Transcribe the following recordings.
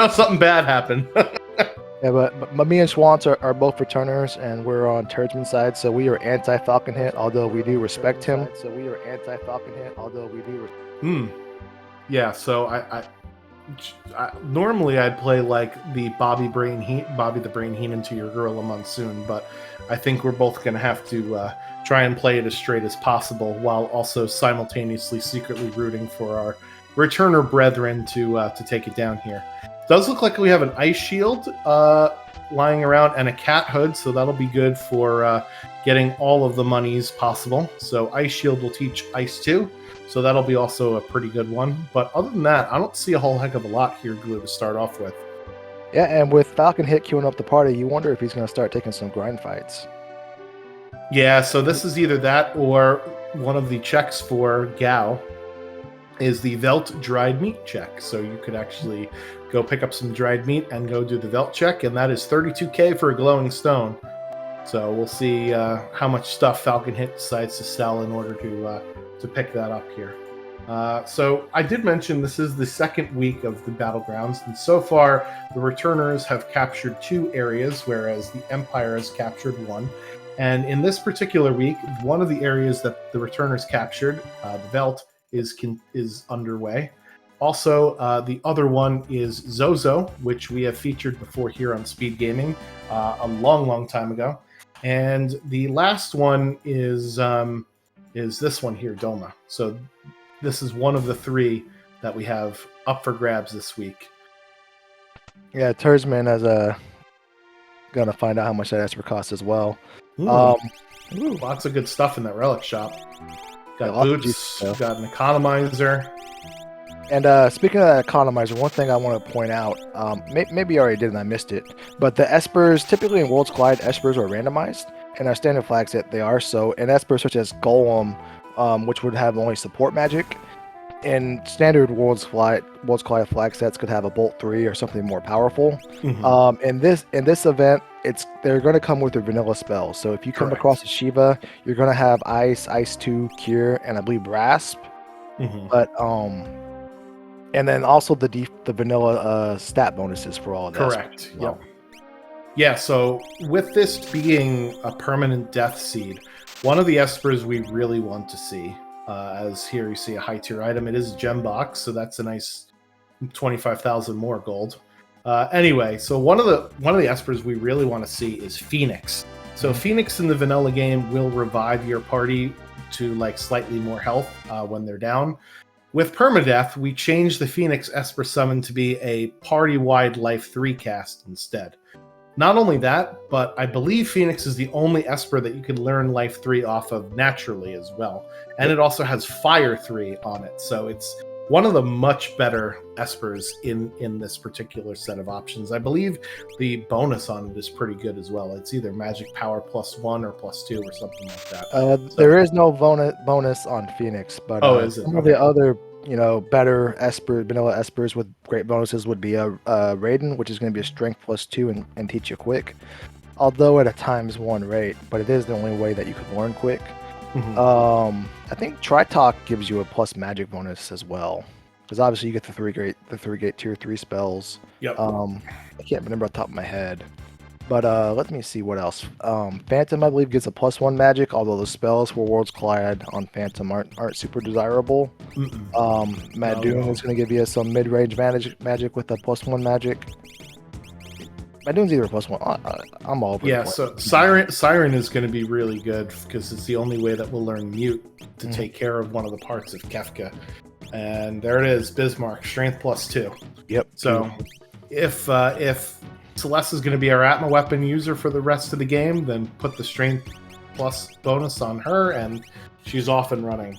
Something bad happened. Yeah, but me and Schwantz are both returners, and we're on Turdsman's side, so we are anti-Falcon Hit, although we do respect him. Yeah, so I normally I'd play like the Bobby the Brain Heenan to your Gorilla Monsoon, but I think we're both going to have to try and play it as straight as possible, while also simultaneously secretly rooting for our returner brethren to take it down here. Does look like we have an ice shield lying around and a cat hood, so that'll be good for getting all of the monies possible. So ice shield will teach ice 2, so that'll be also a pretty good one. But other than that, I don't see a whole heck of a lot here, Glue, to start off with. Yeah, and with Falcon Hit queuing up the party, you wonder if he's going to start taking some grind fights. Yeah, so this is either that or one of the checks for Gao is the Velt dried meat check. So you could actually go pick up some dried meat and go do the Velt check, and that is 32k for a glowing stone. So we'll see how much stuff Falcon Hit decides to sell in order to pick that up here. So I did mention this is the second week of the Battlegrounds, and so far the returners have captured 2 areas, whereas the Empire has captured 1. And in this particular week, one of the areas that the returners captured, the Velt, is underway. Also, the other one is Zozo, which we have featured before here on SpeedGaming a long time ago. And the last one is this one here, Doma. So this is one of the 3 that we have up for grabs this week. Yeah, Turdsman is gonna find out how much that Esper costs as well. Lots of good stuff in that relic shop. Got boots, got an economizer. And speaking of that economizer, one thing I want to point out, maybe you already did and I missed it, but the Espers, typically in Worlds Collide, Espers are randomized, and our standard flag set they are. So in Espers such as Golem, which would have only support magic, in standard Worlds Collide flag sets could have a Bolt 3 or something more powerful. Mm-hmm. In this event, they're going to come with their vanilla spells. So if you come across a Shiva, you're going to have Ice, Ice 2, Cure, and I believe Rasp. Mm-hmm. But and then also the vanilla stat bonuses for all of that. Correct. Yep. Yeah, so with this being a permanent death seed, one of the Espers we really want to see, as here you see a high tier item, it is a gem box, so that's a nice 25,000 more gold. Anyway, so one of the Espers we really want to see is Phoenix. So Phoenix in the vanilla game will revive your party to like slightly more health when they're down. With permadeath, we changed the Phoenix Esper summon to be a party-wide Life 3 cast instead. Not only that, but I believe Phoenix is the only Esper that you can learn Life 3 off of naturally as well. And it also has Fire 3 on it, so it's one of the much better Espers in this particular set of options. I believe the bonus on it is pretty good as well. It's either Magic Power +1 or +2 or something like that. There is no bonus on Phoenix, but some of the other better vanilla Espers with great bonuses would be a Raiden, which is going to be a Strength +2 and teach you quick. Although at a ×1 rate, but it is the only way that you could learn quick. Mm-hmm. I think Tritalk gives you a plus magic bonus as well, because obviously you get the 3 gate tier 3 spells. Yep. I can't remember off the top of my head, but let me see what else. Phantom, I believe, gets a +1 magic, although the spells for Worlds Collide on Phantom aren't super desirable. Mad Doom is going to give you some mid-range magic with a +1 magic. Mad Doom's either a +1. I'm all over. Yeah, so Siren is going to be really good because it's the only way that we'll learn Mute to take care of one of the parts of Kefka. And there it is, Bismarck, Strength +2. Yep. So if Celeste is going to be our Atma weapon user for the rest of the game, then put the Strength plus bonus on her, and she's off and running.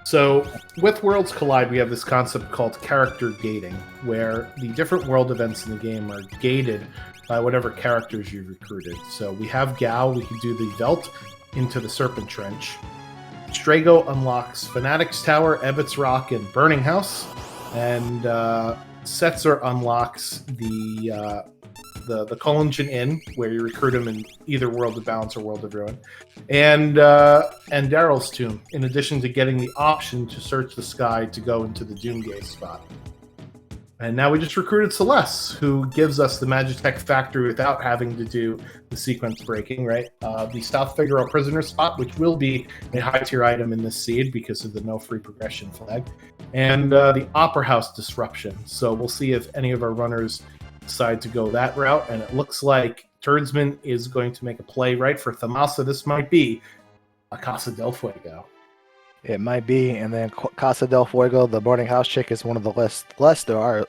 So with Worlds Collide, we have this concept called character gating, where the different world events in the game are gated by whatever characters you've recruited. So we have Gao, we can do the Velt into the Serpent Trench. Strago unlocks Fanatic's Tower, Ebbets Rock, and Burning House. And Setzer unlocks the the Culligan Inn, where you recruit him in either World of Balance or World of Ruin, and Daryl's Tomb, in addition to getting the option to search the sky to go into the Doomgaze spot. And now we just recruited Celeste, who gives us the Magitech Factory without having to do the sequence breaking, right? The South Figueroa Prisoner spot, which will be a high-tier item in this seed because of the no free progression flag. And the Opera House Disruption. So we'll see if any of our runners decide to go that route. And it looks like Turdsman is going to make a play right for Thamasa. This might be a Casa del Fuego. It might be, and then Casa del Fuego, the boarding house chick, is one of the less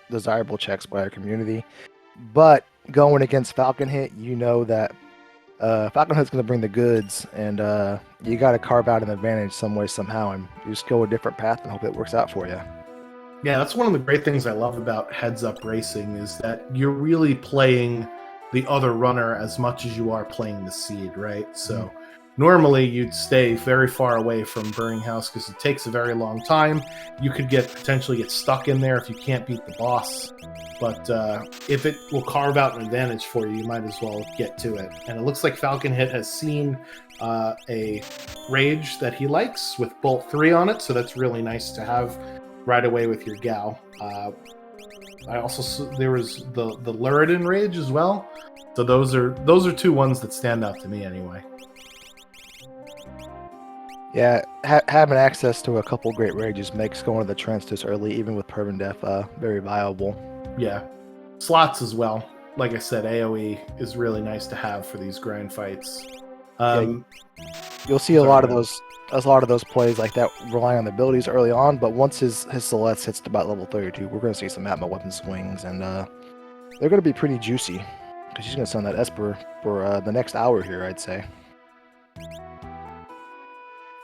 desirable checks by our community. But going against Falcon Hit, you know that Falcon Hit's going to bring the goods, and you got to carve out an advantage some way, somehow, and you just go a different path and hope it works out for you. Yeah, that's one of the great things I love about heads-up racing is that you're really playing the other runner as much as you are playing the seed, right? So normally you'd stay very far away from Burning House because it takes a very long time. You could potentially get stuck in there if you can't beat the boss. But if it will carve out an advantage for you, you might as well get to it. And it looks like Falcon Hit has seen a rage that he likes with Bolt 3 on it, so that's really nice to have right away with your gal. I also there was the Luridin rage as well. So those are two ones that stand out to me anyway. Yeah, having access to a couple great rages makes going to the trance this early, even with Permadeath, very viable. Yeah, slots as well. Like I said, AoE is really nice to have for these grind fights. You'll see a lot of those plays like that rely on the abilities early on, but once his Celeste hits about level 32, we're going to see some Atma weapon swings, and they're going to be pretty juicy because she's going to send that Esper for the next hour here, I'd say.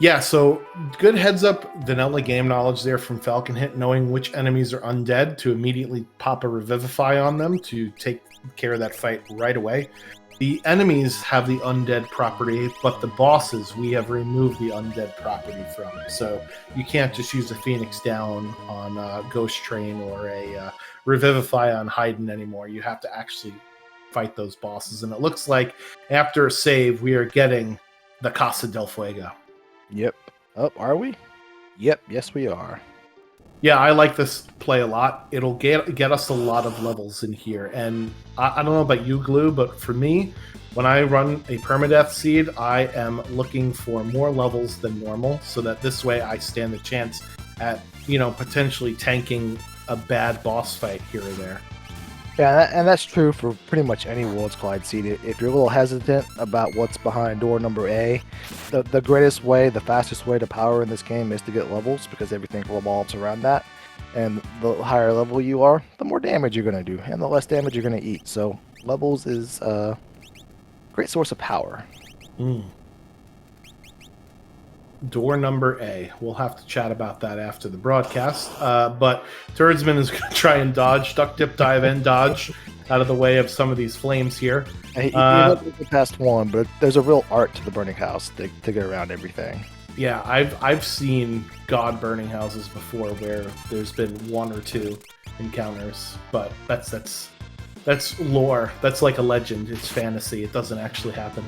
Yeah, so good heads up vanilla game knowledge there from Falcon Hit, knowing which enemies are undead to immediately pop a Revivify on them to take care of that fight right away. The enemies have the undead property, but the bosses we have removed the undead property from. So you can't just use a Phoenix Down on Ghost Train or a Revivify on Haydn anymore. You have to actually fight those bosses. And it looks like after a save, we are getting the Casa del Fuego. Yep. Oh, are we? Yep. Yes, we are. Yeah, I like this play a lot. It'll get us a lot of levels in here. And I don't know about you, Glue, but for me, when I run a Permadeath Seed, I am looking for more levels than normal so that this way I stand a chance at, potentially tanking a bad boss fight here or there. Yeah, and that's true for pretty much any Worlds Collide seed. If you're a little hesitant about what's behind door number A, the greatest way, the fastest way to power in this game is to get levels because everything revolves around that. And the higher level you are, the more damage you're going to do, and the less damage you're going to eat. So levels is a great source of power. Door number A. We'll have to chat about that after the broadcast. But Turdsman is going to try and dodge, duck, dip, dive, and dodge out of the way of some of these flames here. He looked the past one, but there's a real art to the burning house to get around everything. Yeah, I've seen God burning houses before where there's been one or two encounters, but that's lore. That's like a legend. It's fantasy. It doesn't actually happen.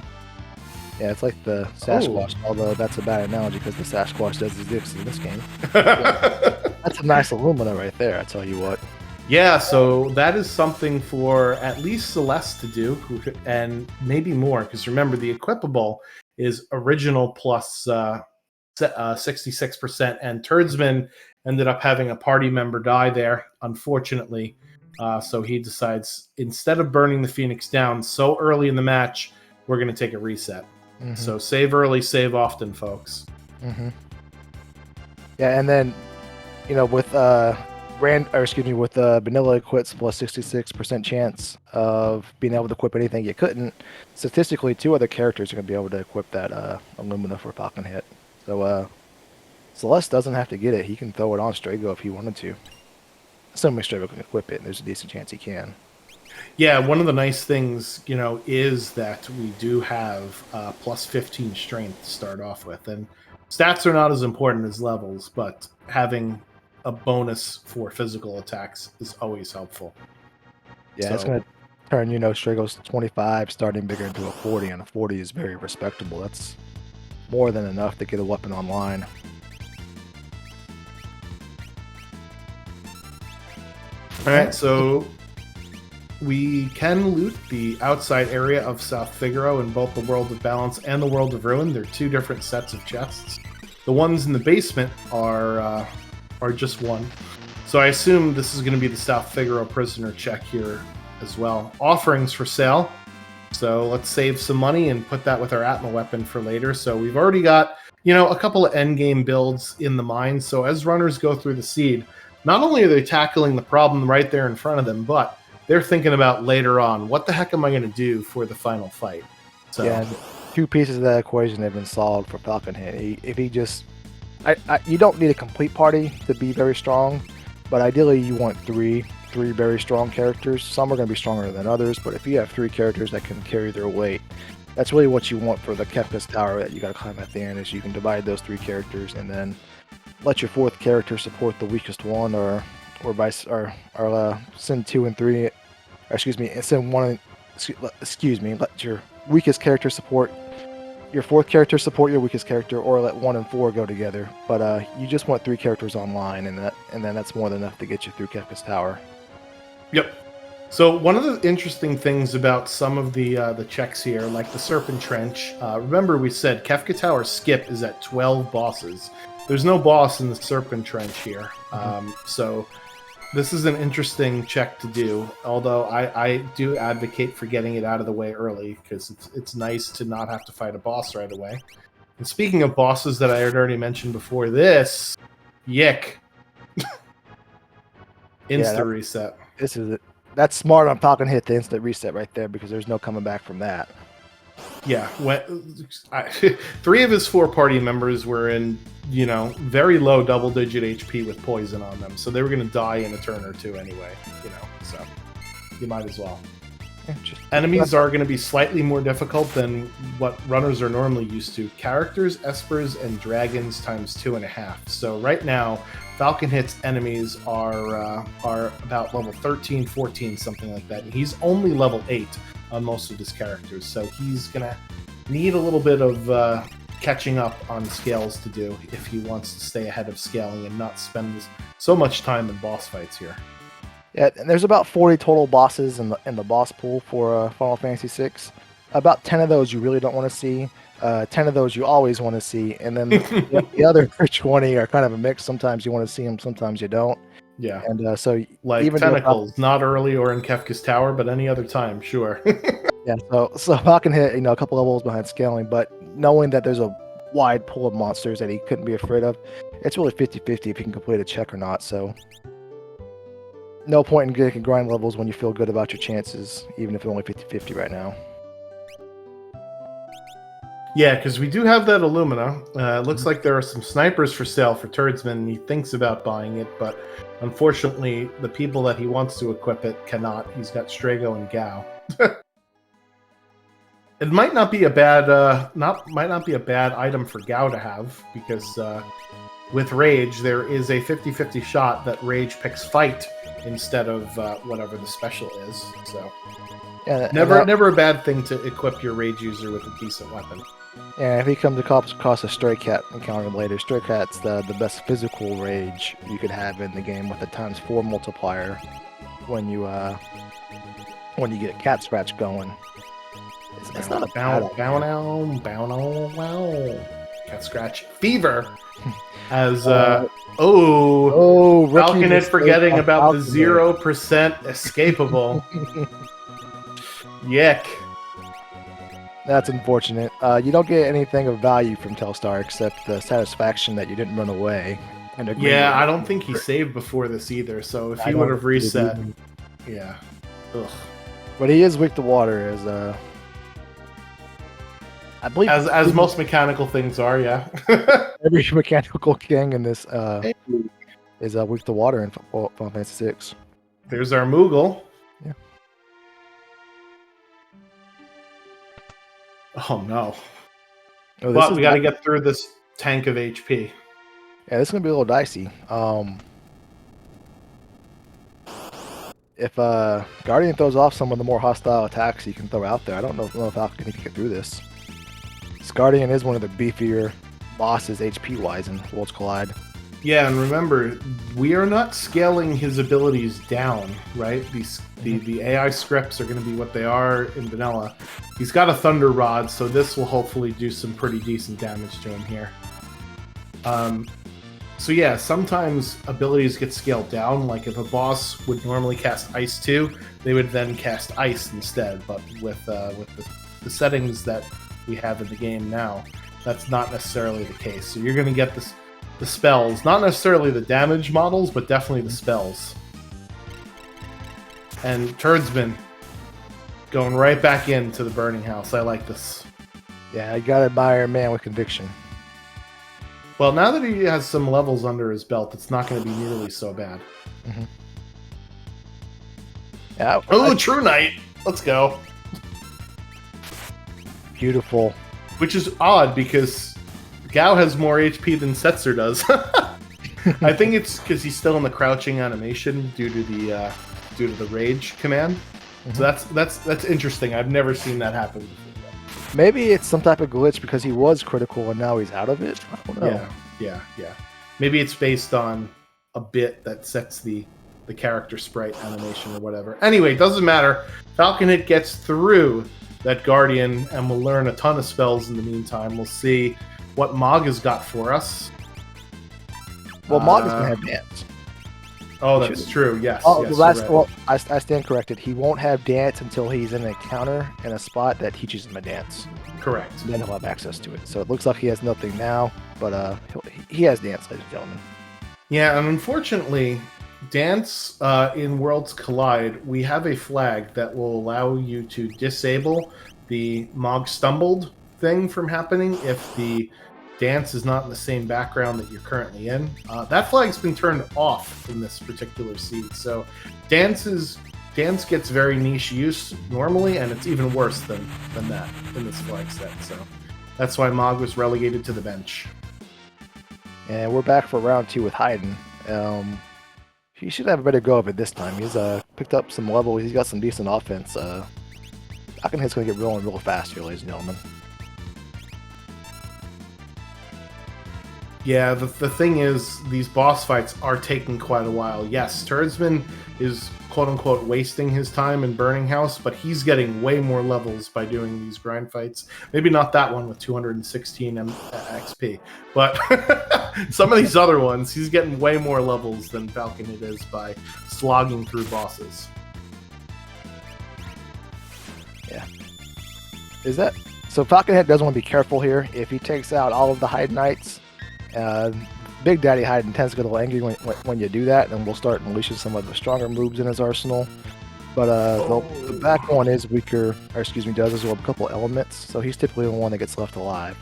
Yeah, it's like the Sasquatch, although that's a bad analogy because the Sasquatch does exist in this game. That's a nice Illumina right there, I tell you what. Yeah, so that is something for at least Celeste to do, and maybe more, because remember, the equipable is original plus 66%, and Turdsman ended up having a party member die there, unfortunately. So he decides, instead of burning the Phoenix down so early in the match, we're going to take a reset. Mm-hmm. So save early, save often, folks. Mm-hmm. Yeah, and then, with with vanilla equips plus 66% chance of being able to equip anything you couldn't, statistically, 2 other characters are going to be able to equip that Illumina for Falcon Hit. So Celeste doesn't have to get it. He can throw it on Strago if he wanted to. Assuming Strago can equip it, and there's a decent chance he can. Yeah, one of the nice things, is that we do have plus 15 strength to start off with. And stats are not as important as levels, but having a bonus for physical attacks is always helpful. Yeah, it's turn, you know, Strago's 25, starting bigger into a 40, and a 40 is very respectable. That's more than enough to get a weapon online. All right, so we can loot the outside area of South Figaro in both the World of Balance and the World of Ruin. They're two different sets of chests. The ones in the basement are just one. So I assume this is going to be the South Figaro prisoner check here as well. Offerings for sale. So let's save some money and put that with our Atma weapon for later. So we've already got, you know, a couple of endgame builds in the mind. So as runners go through the seed, not only are they tackling the problem right there in front of them, but they're thinking about later on, what the heck am I going to do for the final fight? So Yeah, two pieces of that equation have been solved for Falcon Hit. If he just, you don't need a complete party to be very strong, but ideally you want three very strong characters. Some are going to be stronger than others, but if you have 3 characters that can carry their weight, that's really what you want for the Kefka's Tower that you got to climb at the end. Is you can divide those 3 characters and then let your 4th character support the weakest one, or send 2 and 3. Or excuse me, and send 1. Excuse me. Let your weakest character support your 4th character, support your weakest character, or let 1 and 4 go together. But you just want 3 characters online, and then that's more than enough to get you through Kefka's Tower. Yep. So one of the interesting things about some of the checks here, like the Serpent Trench, remember we said Kefka Tower skip is at 12 bosses. There's no boss in the Serpent Trench here. So this is an interesting check to do, although I do advocate for getting it out of the way early, because it's nice to not have to fight a boss right away. And speaking of bosses that I had already mentioned before this, Yick. Reset. This is it. That's smart on Falcon Hit, the instant reset right there, because there's no coming back from that. Yeah, 3 of his 4 party members were in, you know, very low double-digit HP with poison on them, so they were going to die in a turn or 2 anyway, you know, so you might as well. Enemies are going to be slightly more difficult than what runners are normally used to. Characters, espers, and dragons times 2.5. So right now, Falcon Hit's enemies are about level 13, 14, something like that. And he's only level 8 on most of his characters, so he's going to need a little bit of catching up on scales to do if he wants to stay ahead of scaling and not spend so much time in boss fights here. Yeah, and there's about 40 total bosses in the boss pool for Final Fantasy VI. About 10 of those you really don't want to see. 10 of those you always want to see, and then the other 20 are kind of a mix. Sometimes you want to see them, sometimes you don't. Yeah, and so like even Tentacles, not early or in Kefka's Tower, but any other time, sure. Yeah, so Falcon Hit, you know, a couple levels behind scaling, but knowing that there's a wide pool of monsters that he couldn't be afraid of, it's really 50-50 if he can complete a check or not. So no point in getting grind levels when you feel good about your chances, even if it's only 50-50 right now. Yeah, because we do have that Illumina. It looks like there are some snipers for sale for Turdsman, and he thinks about buying it, but unfortunately, the people that he wants to equip it cannot. He's got Strago and Gao. It might not be a bad item for Gao to have, because with Rage, there is a 50-50 shot that Rage picks Fight instead of whatever the special is. So Yeah, never a bad thing to equip your Rage user with a decent weapon. Yeah, if he comes across a Stray Cat encounter later, Stray Cat's the best physical Rage you could have in the game, with a ×4 multiplier when you get a cat scratch going. It's not a bad bow. Cat scratch fever. As rookie Falcon is mistake forgetting on about the Falcon. 0% escapable. Yick. That's unfortunate. You don't get anything of value from Telstar except the satisfaction that you didn't run away. Yeah, I don't think he saved before this either, so if he would have reset... Yeah. Ugh. But he is weak to water, as I believe... As most mechanical things are, yeah. Every mechanical king in this is weak to water in Final Fantasy VI. There's our Moogle. Yeah. Oh no. Oh, But we got to get through this tank of HP. Yeah, this is gonna be a little dicey. if Guardian throws off some of the more hostile attacks he can throw out there, I don't know if Falcon can get through this. This Guardian is one of the beefier bosses HP-wise in Worlds Collide. Yeah, and remember, we are not scaling his abilities down, right? The AI scripts are going to be what they are in vanilla. He's got a Thunder Rod, so this will hopefully do some pretty decent damage to him here. So yeah, sometimes abilities get scaled down. Like if a boss would normally cast Ice 2, they would then cast Ice instead. But with the settings that we have in the game now, that's not necessarily the case. So you're going to get the spells, not necessarily the damage models, but definitely the spells. And Turdsman going right back into the burning house. I like this. Yeah, you gotta admire a man with conviction. Well, now that he has some levels under his belt, it's not going to be nearly so bad. Mm-hmm. Yeah. Oh, True Knight! Let's go. Beautiful. Which is odd because Gao has more HP than Setzer does. I think it's because he's still in the crouching animation due to the rage command. Mm-hmm. So that's interesting. I've never seen that happen before. Maybe it's some type of glitch because he was critical and now he's out of it. I don't know. Yeah. Maybe it's based on a bit that sets the character sprite animation or whatever. Anyway, doesn't matter. Falcon Hit gets through that Guardian and we'll learn a ton of spells in the meantime. We'll see what Mog has got for us. Well, Mog is going to have dance. Oh, that's true. Yes. Oh, yes, right. Well, I stand corrected. He won't have dance until he's in an encounter in a spot that teaches him a dance. Correct. Then he'll have access to it. So it looks like he has nothing now, but he has dance, ladies and gentlemen. Yeah, and unfortunately, dance in Worlds Collide, we have a flag that will allow you to disable the Mog Stumbled thing from happening if the dance is not in the same background that you're currently in. That flag's been turned off in this particular seed, so dance gets very niche use normally, and it's even worse than that in this flag set. So that's why Mog was relegated to the bench. And we're back for round 2 with Hayden. He should have a better go of it this time. He's picked up some levels. He's got some decent offense. Falcon Hit's going to get rolling real fast here, ladies and gentlemen. Yeah, the thing is, these boss fights are taking quite a while. Yes, Turdsman is quote-unquote wasting his time in Burning House, but he's getting way more levels by doing these grind fights. Maybe not that one with 216 XP, but some of these other ones, he's getting way more levels than Falcon Hit is by slogging through bosses. Yeah. Is that... So Falcon Hit does want to be careful here. If he takes out all of the Hyde Knights, Big Daddy Hayden tends to get a little angry when you do that, and we'll start unleashing some of the stronger moves in his arsenal. But the back one is weaker, does as well a couple elements, so he's typically the one that gets left alive.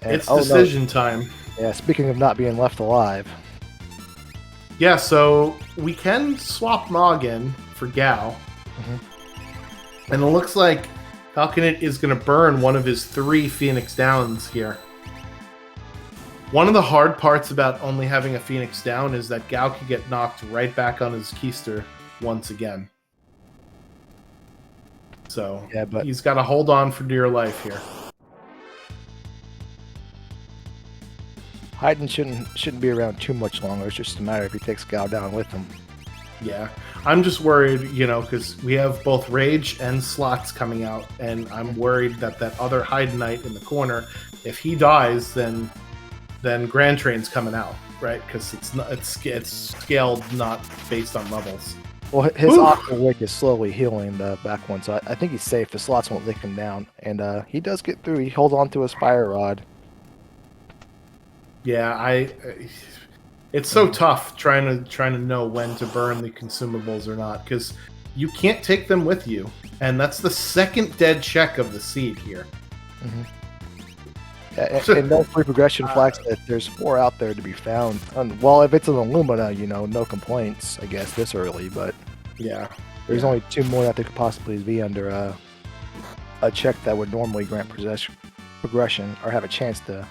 And, it's decision time. Yeah, speaking of not being left alive. Yeah, so we can swap Mog in for Gao. Mm-hmm. And it looks like Falcon is going to burn one of his 3 Phoenix Downs here. One of the hard parts about only having a Phoenix down is that Gao could get knocked right back on his keister once again. So yeah, but he's got to hold on for dear life here. Hayden shouldn't be around too much longer. It's just a matter if he takes Gao down with him. Yeah, I'm just worried, because we have both Rage and Slots coming out, and I'm worried that other Hayden Knight in the corner, if he dies, then Grand Train's coming out, right? Because it's scaled not based on levels. Well, his Aqua Wick is slowly healing the back one, so I think he's safe. The Slots won't lick him down, and he does get through. He holds on to his Fire Rod. Yeah, it's so tough trying to know when to burn the consumables or not, because you can't take them with you, and that's the second dead check of the seed here. Mm-hmm. And no free progression flags, there's 4 out there to be found. Well, if it's an Illumina, no complaints, I guess, this early, but yeah, there's only 2 more that they could possibly be under a check that would normally grant progression, or have a chance to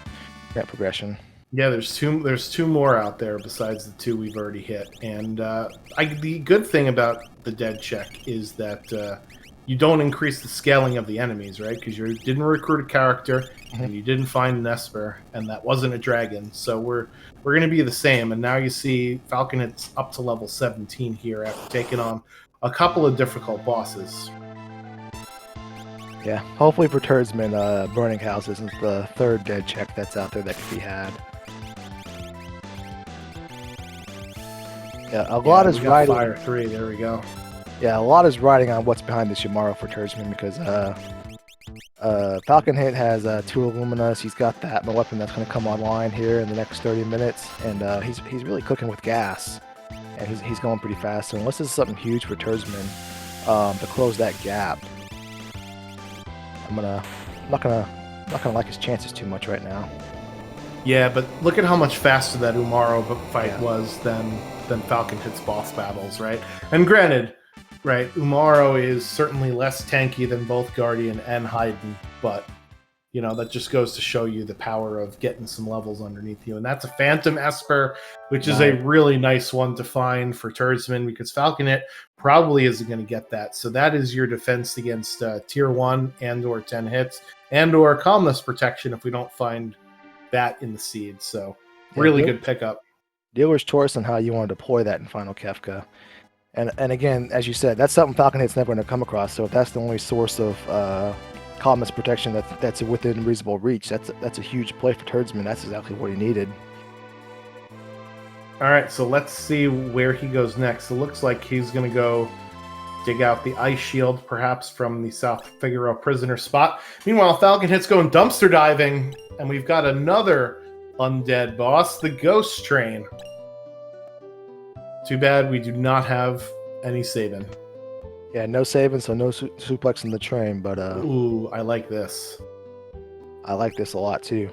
grant progression. Yeah, there's two more out there besides the two we've already hit, and the good thing about the dead check is that you don't increase the scaling of the enemies, right? Because you didn't recruit a character and you didn't find an Esper, and that wasn't a dragon, so we're going to be the same. And now you see Falcon hits up to level 17 here after taking on a couple of difficult bosses. Yeah, hopefully for Turdsman, Burning House isn't the third dead check that's out there that could be had. Yeah, a lot is riding. Fire 3, there we go. Yeah, a lot is riding on what's behind this Yamaro for Turdsman because Falcon Hit has 2 Illuminas. He's got that weapon that's going to come online here in the next 30 minutes, and he's really cooking with gas, and he's going pretty fast. So unless this is something huge for Turdsman to close that gap, I'm not gonna like his chances too much right now. Yeah, but look at how much faster that Umaro fight was than Falcon Hit's boss battles, right? And granted, right, Umaro is certainly less tanky than both Guardian and Haydn, but you know, that just goes to show you the power of getting some levels underneath you. And that's a Phantom Esper, which is a really nice one to find for Turdsman because Falcon Hit probably isn't going to get that. So that is your defense against tier 1 and or 10 hits and or calmness protection if we don't find that in the seed. So really good pickup. Dealer's choice on how you want to deploy that in Final Kefka. And again, as you said, that's something Falcon Hit's never going to come across. So if that's the only source of calmness protection that's within reasonable reach, that's a huge play for Turdsman. That's exactly what he needed. All right, so let's see where he goes next. It looks like he's going to go dig out the ice shield, perhaps from the South Figaro prisoner spot. Meanwhile, Falcon Hit's going dumpster diving, and we've got another undead boss, the Ghost Train. Too bad we do not have any saving. Yeah, no saving, so no suplex in the train, but ooh, I like this. I like this a lot too.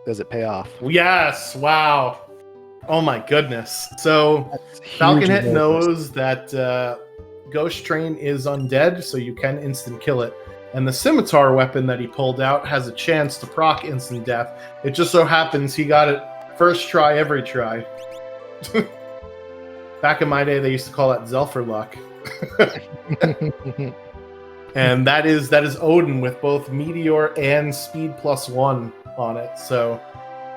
Does it pay off? Yes, wow. Oh my goodness. So Falcon Hit knows that Ghost Train is undead, so you can instant kill it. And the scimitar weapon that he pulled out has a chance to proc instant death. It just so happens he got it first try every try. Back in my day, they used to call that Zelfer luck. And that is Odin with both Meteor and Speed +1 on it. So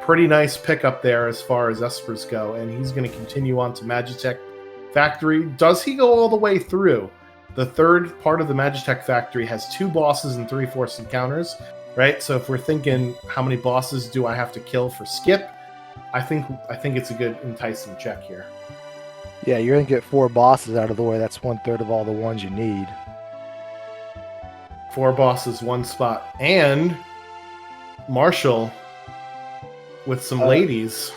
pretty nice pickup there as far as Espers go. And he's going to continue on to Magitech Factory. Does he go all the way through? The third part of the Magitech Factory has 2 bosses and 3 forced encounters, right? So if we're thinking how many bosses do I have to kill for skip, I think it's a good enticing check here. Yeah, you're going to get 4 bosses out of the way. That's 1/3 of all the ones you need. 4 bosses, 1 spot. And Marshall with some ladies.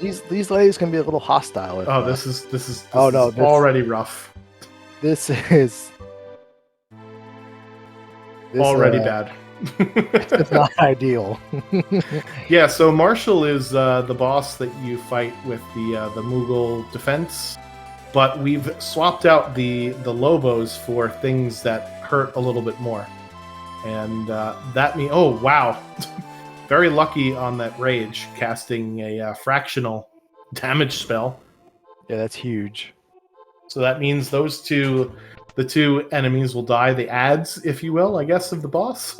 These ladies can be a little hostile. This is already rough. This is already bad. It's not ideal. Yeah, so Marshall is the boss that you fight with the Mughal defense, but we've swapped out the Lobos for things that hurt a little bit more, and that means oh wow, very lucky on that rage, casting a fractional damage spell. Yeah, that's huge. So that means the 2 enemies will die, the ads, if you will, I guess, of the boss.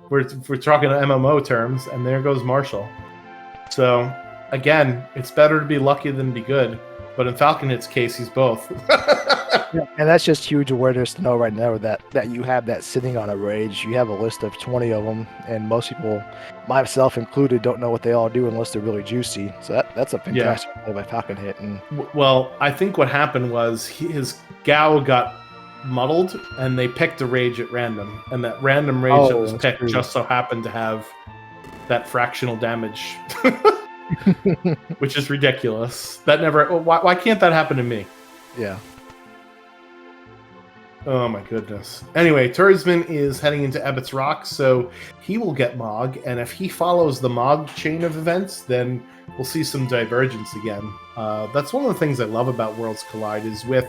we're talking MMO terms, and there goes Marshall. So, again, it's better to be lucky than be good, but in Falcon Hit's case, he's both. Yeah, and that's just huge awareness to know right now that you have that sitting on a rage. You have a list of 20 of them, and most people, myself included, don't know what they all do unless they're really juicy. So that's a fantastic play by Falcon Hit. And well, I think what happened was his Gao got muddled, and they picked a rage at random, and that random rage that was picked just so happened to have that fractional damage, which is ridiculous. That never. Why can't that happen to me? Yeah. Oh my goodness. Anyway, Turdsman is heading into Ebbett's Rock, so he will get Mog, and if he follows the Mog chain of events, then we'll see some divergence again. That's one of the things I love about Worlds Collide is with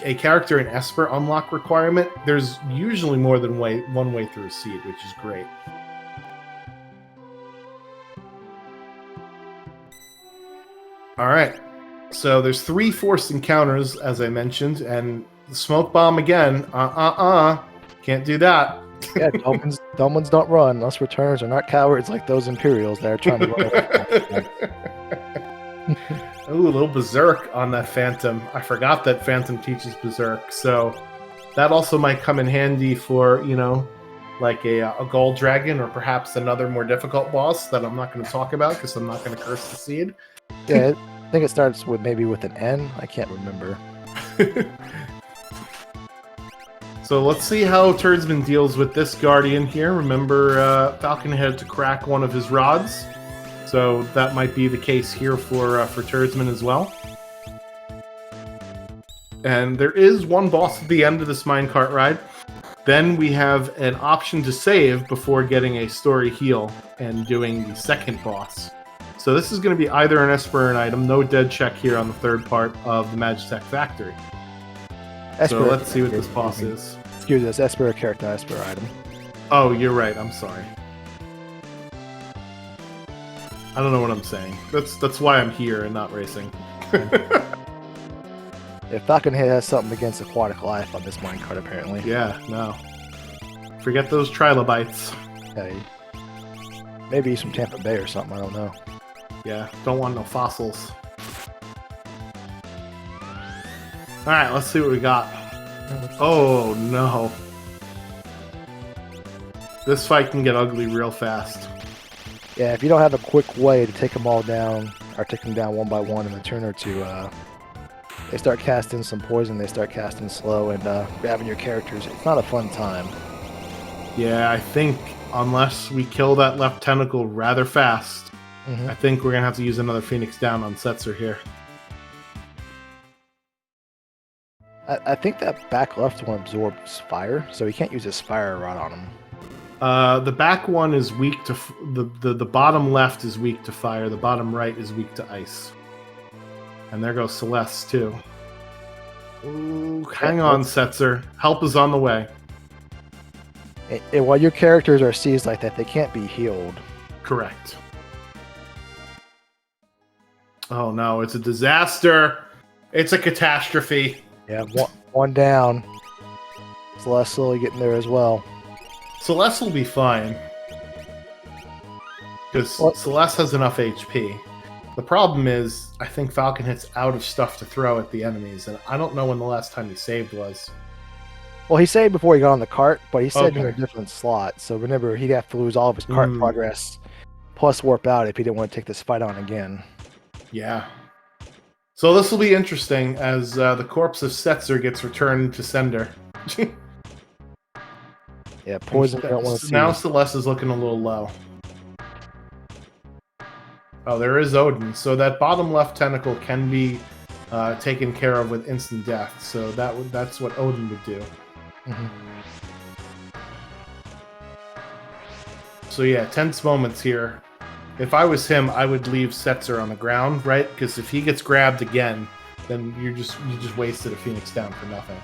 a character in Esper unlock requirement, there's usually more than one way through a seed, which is great. All right. So there's 3 forced encounters, as I mentioned, and the smoke bomb again. Can't do that. Yeah, Dolmens don't run unless returners are not cowards like those Imperials that are trying to run away from them. Ooh, a little berserk on that Phantom. I forgot that Phantom teaches berserk, so that also might come in handy for, like a gold dragon or perhaps another more difficult boss that I'm not going to talk about because I'm not going to curse the seed. Yeah, I think it starts with maybe with an N. I can't remember. So let's see how Turdsman deals with this Guardian here. Remember, Falcon had to crack one of his rods, so that might be the case here for Turdsman as well. And there is one boss at the end of this minecart ride. Then we have an option to save before getting a story heal and doing the second boss. So this is going to be either an Esper or an item. No dead check here on the third part of the Magitech Factory. So let's see what this boss is. Excuse us, Esper a character, Esper item. Oh, you're right. I'm sorry. I don't know what I'm saying. That's why I'm here and not racing. If Falcon Head has something against aquatic life on this minecart, apparently. Yeah, no. Forget those trilobites. Hey, maybe he's from Tampa Bay or something. I don't know. Yeah, don't want no fossils. All right, let's see what we got. Oh no. This fight can get ugly real fast. Yeah, if you don't have a quick way to take them all down, or take them down one by one in a turn or two, they start casting some poison, they start casting slow, and grabbing your characters. It's not a fun time. Yeah, I think unless we kill that left tentacle rather fast, I think we're going to have to use another Phoenix down on Setzer here. I think that back left one absorbs fire, so he can't use his fire rod on him. The back one is weak to... The bottom left is weak to fire, the bottom right is weak to ice. And there goes Celeste, too. Ooh, hang on, Setzer. Help is on the way. And while your characters are seized like that, they can't be healed. Correct. Oh no, it's a disaster. It's a catastrophe. Yeah, one down. Celeste slowly getting there as well. Celeste will be fine. Because Celeste has enough HP. The problem is, I think Falcon Hit's out of stuff to throw at the enemies, and I don't know when the last time he saved was. Well, he saved before he got on the cart, but he saved in a different slot. So remember, he'd have to lose all of his cart progress, plus warp out if he didn't want to take this fight on again. Yeah. So this will be interesting as the corpse of Setzer gets returned to sender. Yeah, poison. Don't want to see. Now Celeste is looking a little low. Oh, there is Odin. So that bottom left tentacle can be taken care of with instant death. So that's what Odin would do. So yeah, tense moments here. If I was him, I would leave Setzer on the ground, right? Because if he gets grabbed again, then you just wasted a Phoenix down for nothing.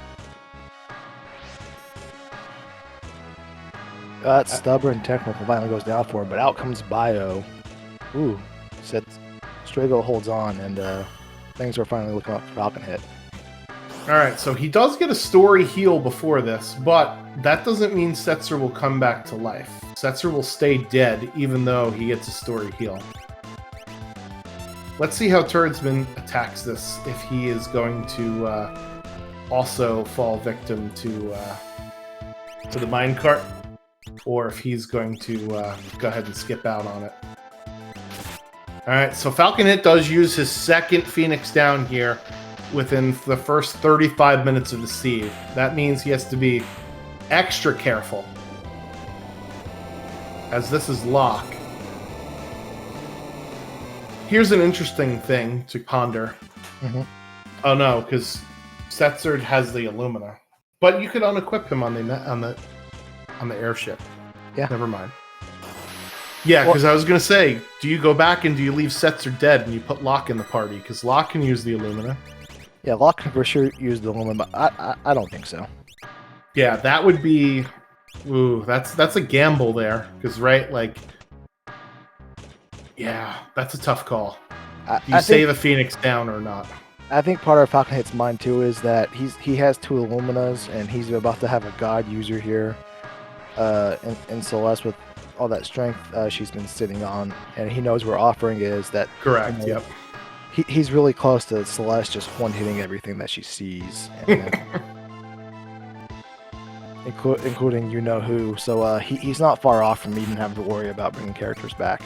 That stubborn technical finally goes down for him, but out comes Bio. Ooh, said Strago holds on, and things are finally looking up for Falcon Hit. Alright, so he does get a story heal before this, but that doesn't mean Setzer will come back to life. Setzer will stay dead even though he gets a story heal. Let's see how Turdsman attacks this, if he is going to also fall victim to the minecart, or if he's going to go ahead and skip out on it. Alright, so Falcon Hit does use his second Phoenix down here within the first 35 minutes of the siege. That means he has to be extra careful, as this is lock. Here's an interesting thing to ponder. Oh no, because Setzer has the Illumina, but you could unequip him on the airship. Yeah, never mind. Yeah, because I was gonna say, do you go back and do you leave Setzer dead and you put Locke in the party? Because Locke can use the Illumina. Yeah, Locke can for sure use the Illumina, but I don't think so. Yeah, that would be... Ooh, that's a gamble there. Because, right, like... Yeah, that's a tough call. Do you save a Phoenix down or not? I think part of Falcon Hit's mind too is that he has 2 Illuminas and he's about to have a God user here, in Celeste with all that strength she's been sitting on, and he knows where offering is. That Correct. Yep. He's really close to Celeste, just one hitting everything that she sees, and, including you know who. So he's not far off from even having to worry about bringing characters back,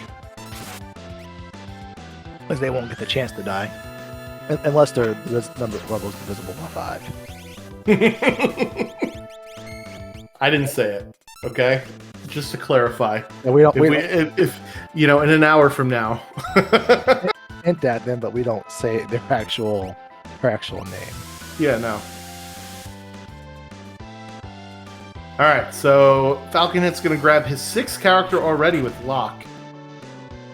as they won't get the chance to die. Unless their number of levels divisible by 5. I didn't say it. Okay, just to clarify. Yeah, we don't. If you know, in an hour from now. Hint at them, but we don't say her actual name. Yeah, no. All right, so Falcon Hit's gonna grab his 6th character already with Locke.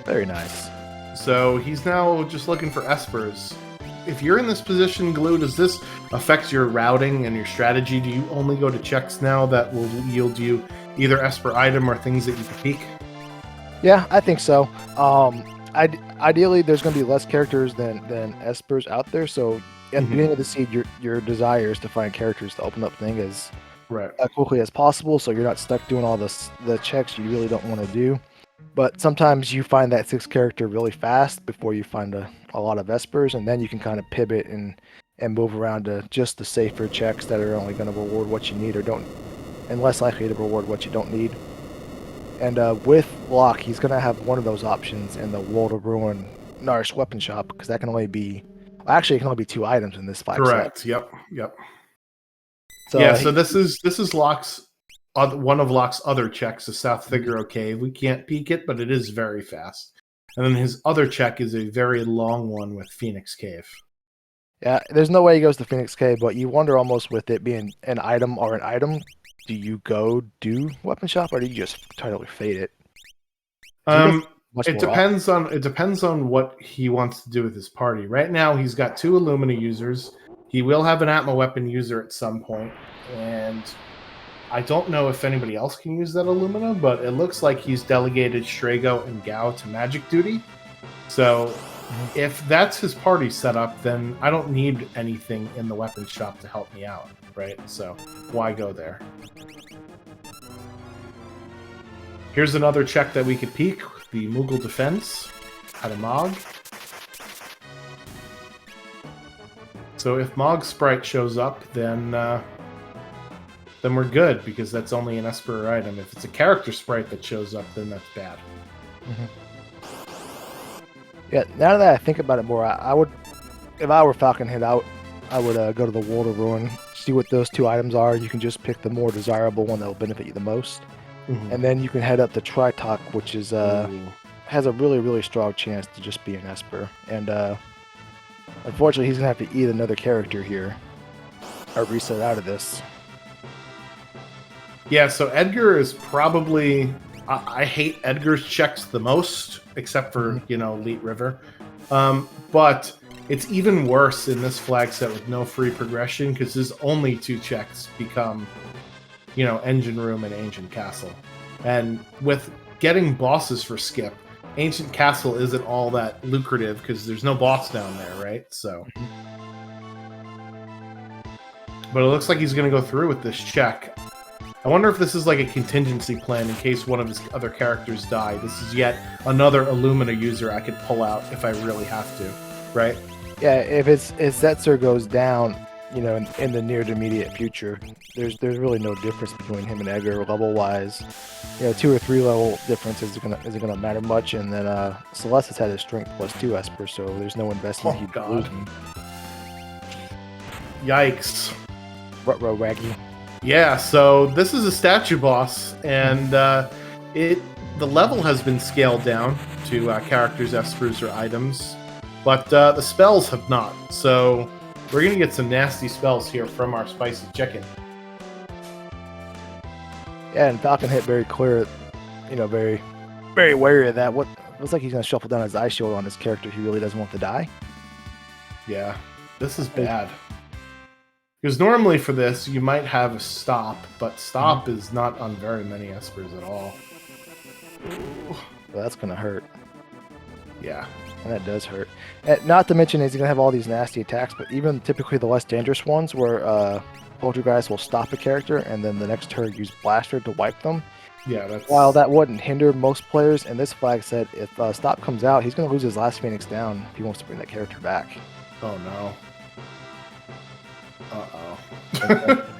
Very nice. So he's now just looking for Espers. If you're in this position, Glue, does this affect your routing and your strategy? Do you only go to checks now that will yield you either Esper item or things that you can peek? Yeah, I think so. Ideally, there's going to be less characters than Espers out there. So at the beginning of the seed, your desire is to find characters to open up things as quickly as possible, so you're not stuck doing all the checks you really don't want to do. But sometimes you find that 6th character really fast before you find a lot of Espers, and then you can kind of pivot and move around to just the safer checks that are only going to reward what you need or don't, and less likely to reward what you don't need. And with Locke, he's going to have one of those options in the World of Ruin Narsh weapon shop, because that can only be... Actually, it can only be 2 items in this flag Correct. set. Yep. So, yeah, so this is Locke's... one of Locke's other checks, the South Figaro Cave. We can't peek it, but it is very fast. And then his other check is a very long one with Phoenix Cave. Yeah, there's no way he goes to Phoenix Cave, but you wonder almost with it being an item, do you go do weapon shop or do you just totally fade it? It depends on what he wants to do with his party. Right now, he's got 2 Illumina users. He will have an Atma weapon user at some point, and I don't know if anybody else can use that Illumina, but it looks like he's delegated Strago and Gao to magic duty. So if that's his party setup, then I don't need anything in the weapons shop to help me out, right? So why go there? Here's another check that we could peek, the Moogle Defense at a Mog. So if Mog Sprite shows up, then we're good, because that's only an Esper item. If it's a character sprite that shows up, then that's bad. Yeah, now that I think about it more, I would, if I were Falcon Hit, I would go to the World of Ruin, see what those 2 items are. You can just pick the more desirable one that will benefit you the most. And then you can head up to Tritok, which is has a really, really strong chance to just be an Esper. And unfortunately, he's going to have to eat another character here, or reset out of this. Yeah, so Edgar is probably... I hate Edgar's checks the most, except for, Elite River. But it's even worse in this flag set with no free progression, because his only 2 checks become, Engine Room and Ancient Castle. And with getting bosses for Skip, Ancient Castle isn't all that lucrative, because there's no boss down there, right? So... But it looks like he's going to go through with this check. I wonder if this is like a contingency plan in case one of his other characters die. This is yet another Illumina user I could pull out if I really have to, right? Yeah, if Setzer goes down, in the near to immediate future, there's really no difference between him and Edgar level wise. 2 or 3 level difference isn't gonna matter much, and then Celeste has had his strength +2 Esper, so there's no investment he'd be losing. Yikes. Ruh-roh Raggy. Yeah, so this is a statue boss, and the level has been scaled down to characters, Espers, or items, but the spells have not. So we're going to get some nasty spells here from our spicy chicken. Yeah, and Falcon Hit very clear, very, very wary of that. Looks like he's going to shuffle down his Ice Shield on his character he really doesn't want to die. Yeah, this is bad. Because normally for this, you might have a stop, but stop is not on very many Espers at all. Well, that's going to hurt. Yeah. and that does hurt. And not to mention, he's gonna have all these nasty attacks, but even typically the less dangerous ones, where Poltergeist will stop a character, and then the next turn use Blaster to wipe them. Yeah, that's... While that wouldn't hinder most players, and this flag said if Stop comes out, he's gonna lose his last Phoenix down if he wants to bring that character back. Oh no. Uh-oh.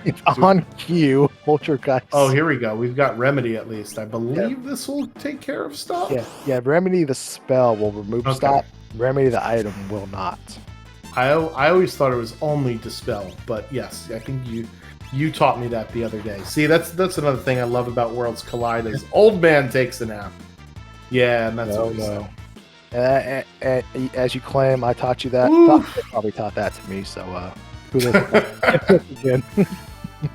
It's on cue, Poltergeist. Oh, here we go. We've got Remedy at least. I believe this will take care of Stop. Yeah. Remedy the spell will remove Stop. Remedy the item will not. I always thought it was only Dispel, but yes, I think you taught me that the other day. See, that's another thing I love about Worlds Collide is old man takes a nap. Yeah, and that's what we said. And as you claim, I taught you that. They probably taught that to me. So who knows? Again.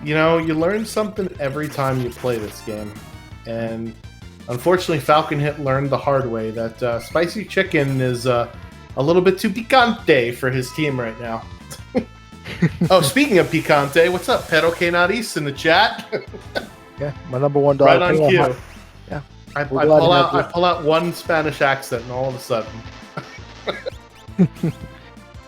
You know, you learn something every time you play this game, and unfortunately, Falcon Hit learned the hard way that Spicy Chicken is a little bit too picante for his team right now. Oh, speaking of picante, what's up, Pero Que Nariz in the chat? Yeah, my number one dog. Right on cue. Yeah, I pull out one Spanish accent, and all of a sudden.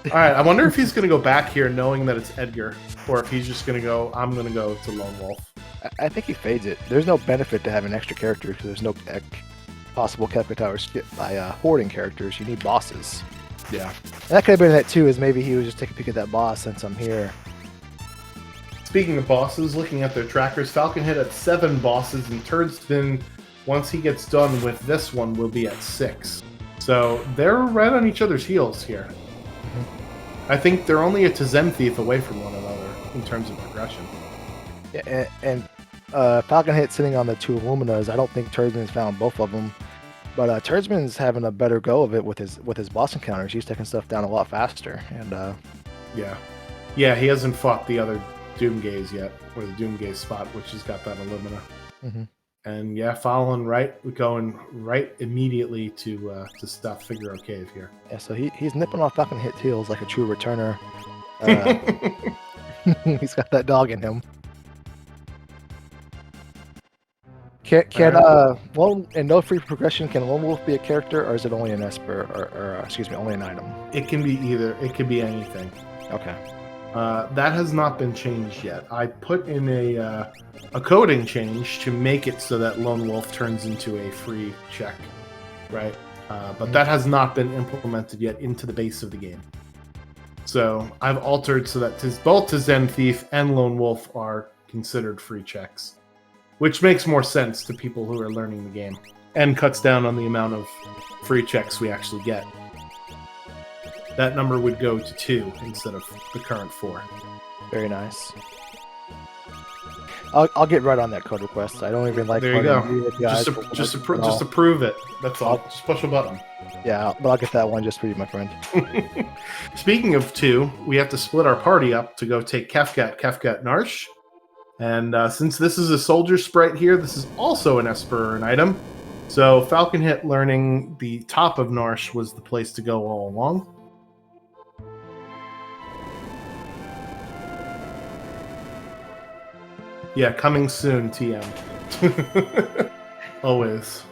All right, I wonder if he's going to go back here knowing that it's Edgar, or if he's just going to go, I'm going to go to Lone Wolf. I think he fades it. There's no benefit to having an extra character because there's no possible Kefka Tower skip by hoarding characters. You need bosses. Yeah. And that could have been it too, is maybe he would just take a peek at that boss since I'm here. Speaking of bosses, looking at their trackers, Falcon Hit at 7 bosses, and Turdston, once he gets done with this one, will be at 6. So they're right on each other's heels here. I think they're only a Tzem Thief away from one another in terms of progression. Yeah, and Falcon Hit sitting on the 2 Illuminas. I don't think Turdsman's found both of them, but Turdsman's having a better go of it with his boss encounters. He's taking stuff down a lot faster, and yeah, he hasn't fought the other Doomgaze yet, or the Doomgaze spot, which has got that Illumina. Mm-hmm. And yeah, following going right immediately to stuff Figaro Cave here. Yeah, so he's nipping off Falcon Hit heels like a true returner. He's got that dog in him. Can Lone, and no free progression, can Lone Wolf be a character, or is it only an Esper, or excuse me, only an item? It can be either. It could be anything. Okay. That has not been changed yet. I put in a coding change to make it so that Lone Wolf turns into a free check, right? But that has not been implemented yet into the base of the game. So I've altered so that both Tzem Thief and Lone Wolf are considered free checks, which makes more sense to people who are learning the game and cuts down on the amount of free checks we actually get. That number would go to 2 instead of the current 4. Very nice. I'll get right on that code request. I don't even like. There you go. Just approve it. That's all. Just push a button. Yeah, but I'll get that one just for you, my friend. Speaking of 2, we have to split our party up to go take Kefka at Narsh. And since this is a soldier sprite here, this is also an Esper or an item. So Falcon Hit learning the top of Narsh was the place to go all along. Yeah, coming soon, TM. Always.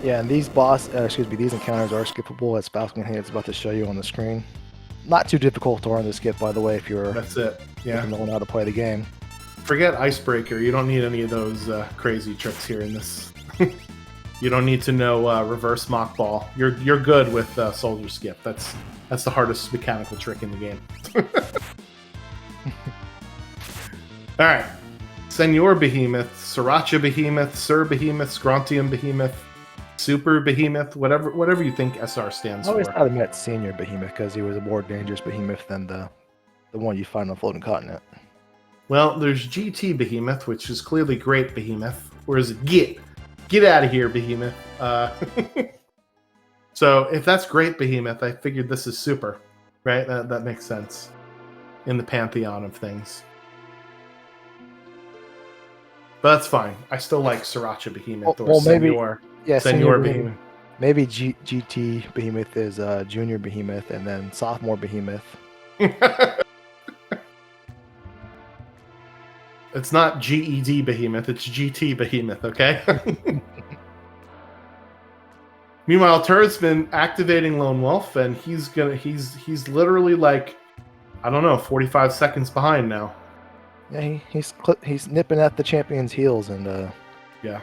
Yeah, and these these encounters are skippable, as Falcon Hit is about to show you on the screen. Not too difficult to learn to skip, by the way, if you're That's it. Yeah. knowing how to play the game. Forget Icebreaker. You don't need any of those crazy tricks here in this. You don't need to know reverse mock ball. You're good with soldier skip. That's the hardest mechanical trick in the game. All right, Senor Behemoth, Sriracha Behemoth, Sir Behemoth, Scrontium Behemoth, Super Behemoth, whatever you think SR stands I always for. thought I met Senior Behemoth because he was a more dangerous behemoth than the one you find on Floating Continent. Well, there's GT Behemoth, which is clearly Great Behemoth. Whereas get out of here, Behemoth. So if that's Great Behemoth, I figured this is Super, right? That makes sense in the pantheon of things. But that's fine. I still like Sriracha Behemoth or Senor. Yeah, Senor Behemoth. Maybe GT Behemoth is Junior Behemoth, and then Sophomore Behemoth. It's not GED Behemoth, it's GT Behemoth, okay? Meanwhile, Turret's been activating Lone Wolf, and he's literally like, I don't know, 45 seconds behind now. Yeah, he's nipping at the champion's heels, and yeah.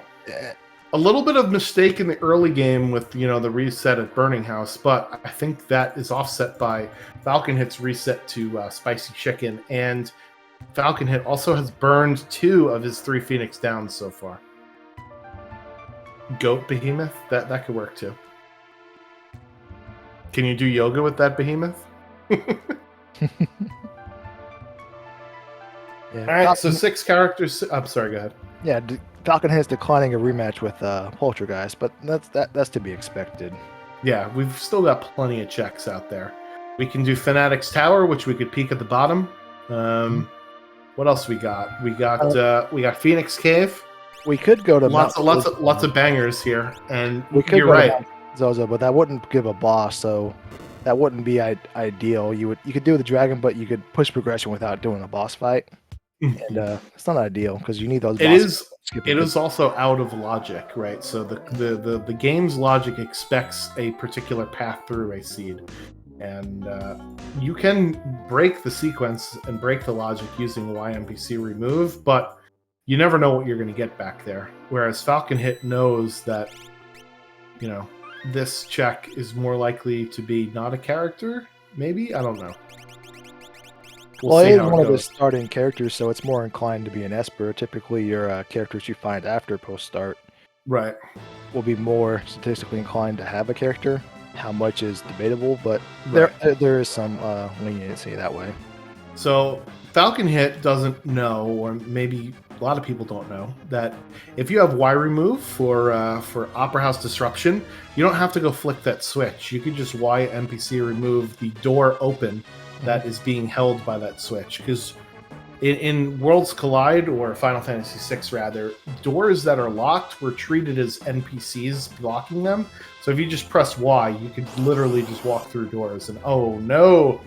A little bit of mistake in the early game with the reset at Burning House, but I think that is offset by Falcon Hit's reset to Spicy Chicken, and Falcon Hit also has burned 2 of his 3 Phoenix Downs so far. Goat Behemoth, that could work too. Can you do yoga with that behemoth? Yeah. All right, so 6 characters. I'm sorry, go ahead. Yeah, Falcon Hit's declining a rematch with Poltergeist, but that's to be expected. Yeah, we've still got plenty of checks out there. We can do Fanatic's Tower, which we could peek at the bottom. What else we got? We got Phoenix Cave. We could go to lots of bangers here, and you're right, Zozo, but that wouldn't give a boss, so that wouldn't be ideal. You could do the dragon, but you could push progression without doing a boss fight, and it's not ideal because you need those. It is also out of logic, right? So the game's logic expects a particular path through a seed, and you can break the sequence and break the logic using YMPC remove, but you never know what you're going to get back there. Whereas Falcon Hit knows that, this check is more likely to be not a character. Maybe, I don't know. Well, it is one of the starting characters, so it's more inclined to be an Esper. Typically, your characters you find after post-start right will be more statistically inclined to have a character. How much is debatable, but there is some leniency that way. So Falcon Hit doesn't know, or maybe a lot of people don't know, that if you have Y remove for Opera House Disruption, you don't have to go flick that switch. You could just Y NPC remove the door open that is being held by that switch, because in Worlds Collide, or Final Fantasy VI rather, doors that are locked were treated as NPCs blocking them. So if you just press Y, you could literally just walk through doors, and oh no,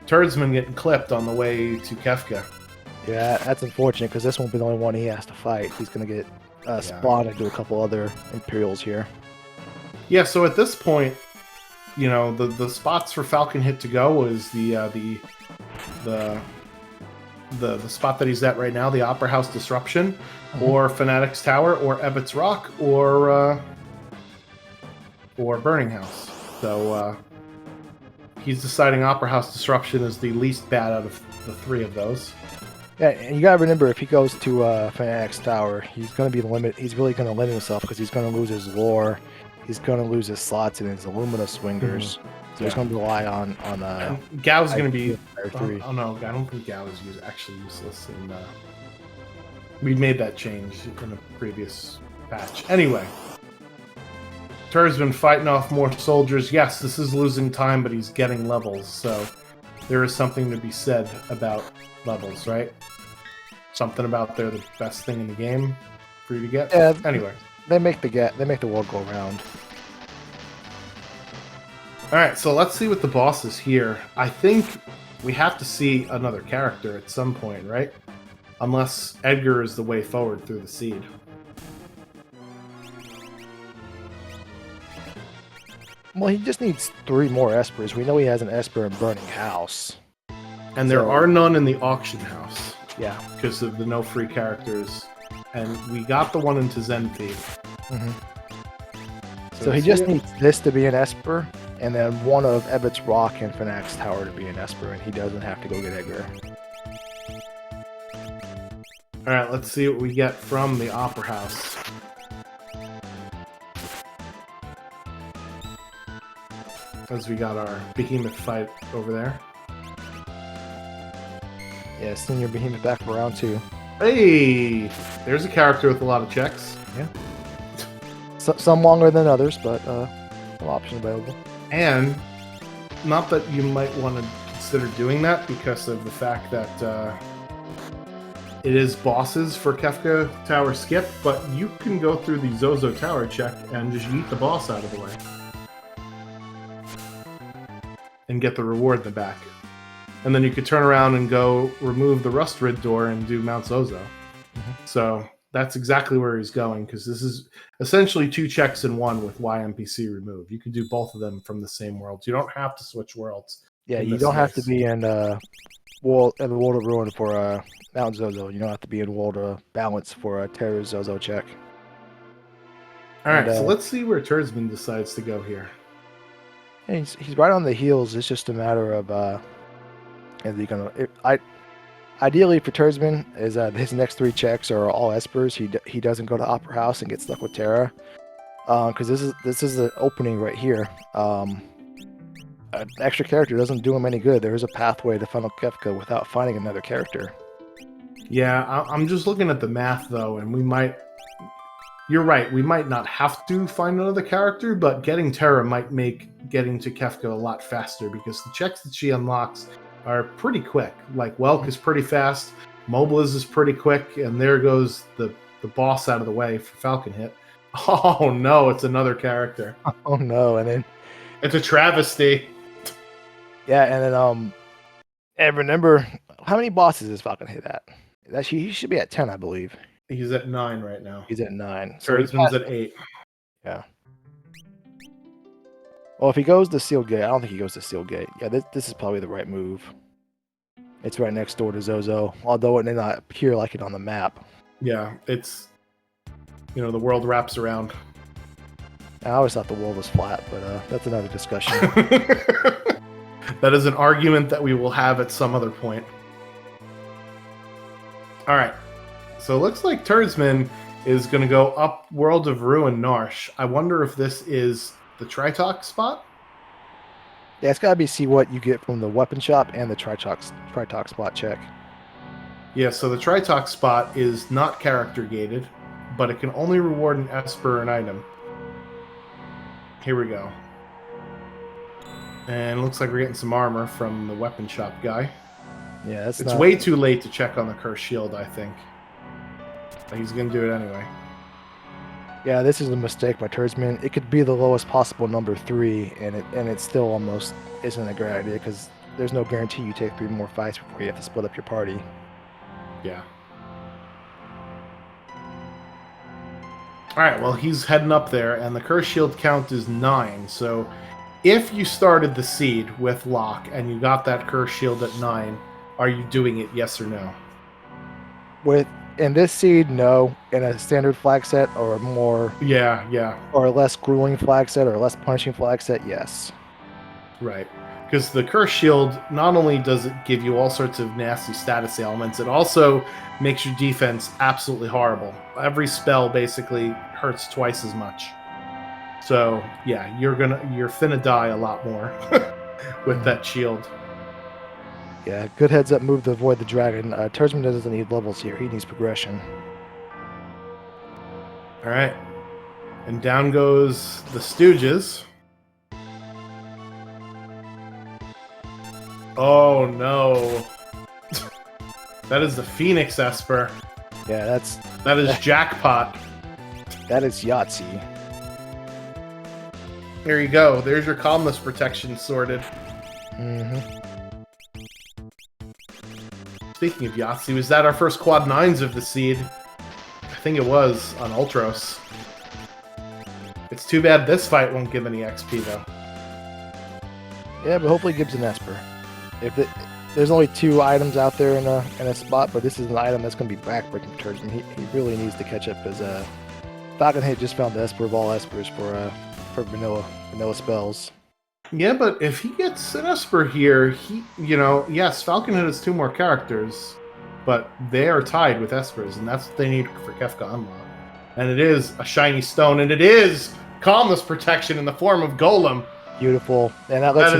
Turdsman getting clipped on the way to Kefka. Yeah, that's unfortunate, because this won't be the only one he has to fight. He's going to get spawned into a couple other Imperials here. Yeah, so at this point, the spots for Falcon Hit to go is the spot that he's at right now, the Opera House Disruption, or Fanatic's Tower, or Ebbett's Rock, or Burning House. So he's deciding Opera House Disruption is the least bad out of the 3 of those. Yeah, and you gotta remember, if he goes to Fanatic's Tower, he's gonna be limited. He's really gonna limit himself because he's gonna lose his lore. He's gonna lose his slots and his Illumina swingers. So he's gonna rely on Gao's gonna be. Oh no, I don't think Gao is actually useless, and we made that change in a previous patch. Anyway, Tur's been fighting off more soldiers. Yes, this is losing time, but he's getting levels, so there is something to be said about levels, right? Something about they're the best thing in the game for you to get. Yeah. Anyway, they make the world go round. All right, so let's see what the boss is here. I think we have to see another character at some point, right? Unless Edgar is the way forward through the seed. Well, he just needs 3 more Espers. We know he has an Esper in Burning House. And there are none in the auction house. Yeah. Because of the no free characters. And we got the one into Zen Thief. So he just needs this to be an Esper, and then one of Ebbett's Rock and Fanatic's Tower to be an Esper, and he doesn't have to go get Edgar. Alright, let's see what we get from the Opera House. As we got our behemoth fight over there. Yeah, senior behemoth back for round 2. Hey! There's a character with a lot of checks. Yeah. Some longer than others, but some options available. And not that you might want to consider doing that because of the fact that it is bosses for Kefka Tower Skip, but you can go through the Zozo Tower check and just yeet the boss out of the way. And get the reward in the back. And then you could turn around and go remove the Rust Rid door and do Mount Zozo. So That's exactly where he's going, because this is essentially 2 checks in one with YMPC remove. You can do both of them from the same world. You don't have to switch worlds. Yeah, in you this don't have to case. be in the World of Ruin for Mount Zozo. You don't have to be in World of Balance for a Terra Zozo check. All right, so let's see where Turdsman decides to go here. He's right on the heels. It's just a matter of is he gonna? Ideally for Turdsman is his next 3 checks are all espers. He doesn't go to Opera House and get stuck with Terra, because this is the opening right here. An extra character doesn't do him any good. There is a pathway to Final Kefka without finding another character. Yeah, I'm just looking at the math though, and we might. You're right. We might not have to find another character, but getting Terra might make getting to Kefka a lot faster, because the checks that she unlocks are pretty quick. Like Welk is pretty fast, Mobiliz is pretty quick, and there goes the boss out of the way for Falcon Hit. Oh no, it's another character. Oh no, and then It's a travesty. yeah, and then and remember how many bosses is Falcon Hit at? He should be at 10, I believe. He's at 9 right now. He's at 9. Turdsman's at 8. Yeah. Well, if he goes to Seal Gate, I don't think he goes to Seal Gate. Yeah, this is probably the right move. It's right next door to Zozo, although it may not appear like it on the map. Yeah, it's, the world wraps around. I always thought the world was flat, but that's another discussion. That is an argument that we will have at some other point. All right. So it looks like Turdsman is going to go up World of Ruin Narsh. I wonder if this is the Tritok spot? Yeah, it's got to be see what you get from the weapon shop and the Tritok spot check. Yeah, so the Tritok spot is not character gated, but it can only reward an Esper or an item. Here we go. And it looks like we're getting some armor from the weapon shop guy. Yeah, it's way too late to check on the cursed shield, I think. But he's going to do it anyway. Yeah, this is a mistake by Turdsman. It could be the lowest possible number 3, and it still almost isn't a great idea, because there's no guarantee you take 3 more fights before you have to split up your party. Yeah. Alright, well, he's heading up there, and the curse shield count is 9, so if you started the seed with Locke and you got that curse shield at 9, are you doing it, yes or no? In this seed, no. In a standard flag set or a more... Yeah. Or a less grueling flag set or a less punishing flag set, yes. Right. Because the curse shield, not only does it give you all sorts of nasty status ailments, it also makes your defense absolutely horrible. Every spell basically hurts twice as much. So, yeah, you're finna die a lot more with that shield. Yeah, good heads up move to avoid the dragon. Turdsman doesn't need levels here. He needs progression. All right. And down goes the Stooges. Oh, no. That is the Phoenix Esper. Yeah, that is jackpot. That is Yahtzee. There you go. There's your calmness protection sorted. Mm-hmm. Speaking of Yahtzee, was that our first quad 9s of the seed? I think it was on Ultros. It's too bad this fight won't give any XP though. Yeah, but hopefully it gives an Esper. There's only 2 items out there in a spot, but this is an item that's going to be backbreaking for Turdsman. He really needs to catch up, as Falcon Hit just found the Esper of all Espers for vanilla spells. Yeah, but if he gets an Esper here, yes, Falcon Hit has 2 more characters, but they are tied with Espers, and that's what they need for Kefka Unlock. And it is a shiny stone, and it is calmness protection in the form of Golem. Beautiful. And that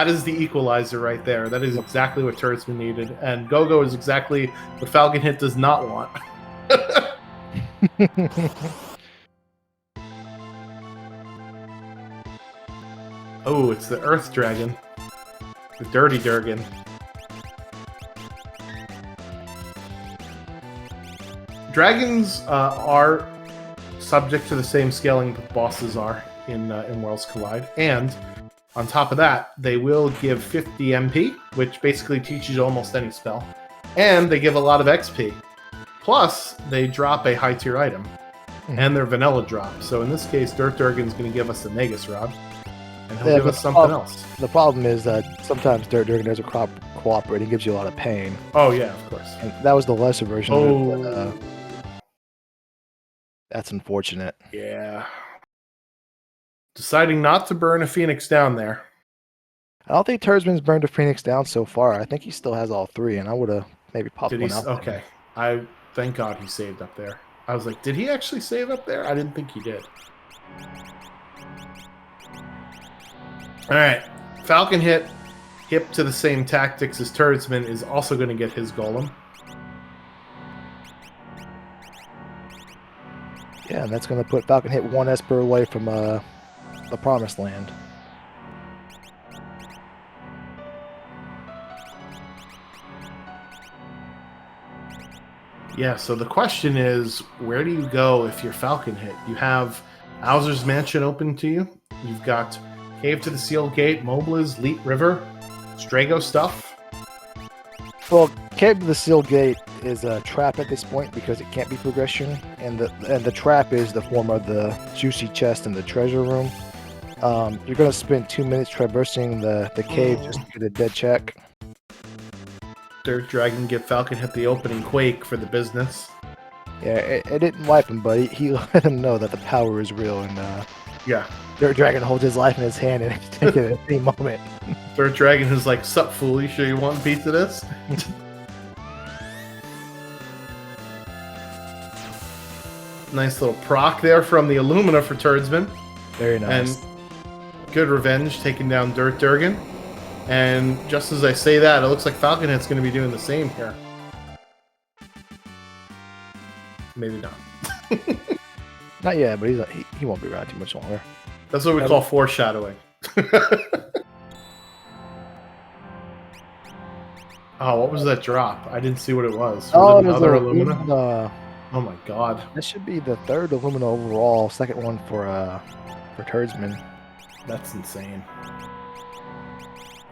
is the equalizer right there. That is exactly what Turdsman needed, and Go-Go is exactly what Falcon Hit does not want. Oh, it's the Earth Dragon. The Dirty Durgan. Dragons are subject to the same scaling that bosses are in Worlds Collide. And on top of that, they will give 50 MP, which basically teaches you almost any spell. And they give a lot of XP. Plus, they drop a high tier item, and they're vanilla drop. So in this case, Dirt Durgan's going to give us the Negus Rod, and he'll give us something else. The problem is that sometimes Dirt Durgan doesn't cooperate and gives you a lot of pain. Oh yeah, of course. And that was the lesser version of it, but, that's unfortunate. Yeah. Deciding not to burn a Phoenix down there. I don't think Turdsman's burned a Phoenix down so far. I think he still has all three, and I would have maybe popped one out. Okay. I thank God he saved up there. I was like, did he actually save up there? I didn't think he did. All right. Falcon hip to the same tactics as Turdsman, is also going to get his golem. Yeah, and that's going to put Falcon hit one Esper away from the Promised Land. Yeah, so the question is, where do you go if you're Falcon hit? You have Bowser's Mansion open to you. You've got Cave to the Sealed Gate, Mobliz, Leet River, Strago stuff. Well, Cave to the Sealed Gate is a trap at this point because it can't be progression, and the trap is the form of the juicy chest in the treasure room. You're going to spend 2 minutes traversing the cave just to get a dead check. Dirt Dragon get Falcon hit the opening Quake for the business. Yeah, it didn't wipe him, but he let him know that the power is real, and yeah, Dirt Dragon holds his life in his hand and he's taking it at any moment. Dirt Dragon is like, sup fool, you sure you want a piece of this? Nice little proc there from the Illumina for Turdsman. Very nice. And good revenge taking down Dirt Durgan. And just as I say that, it looks like Falcon Hit's going to be doing the same here. Maybe not. Not yet, but he won't be around too much longer. That's what we call foreshadowing. Oh, what was that drop? I didn't see what it was. Was it another Illumina? Oh my god. This should be the third Illumina overall, second one for Turdsman. That's insane.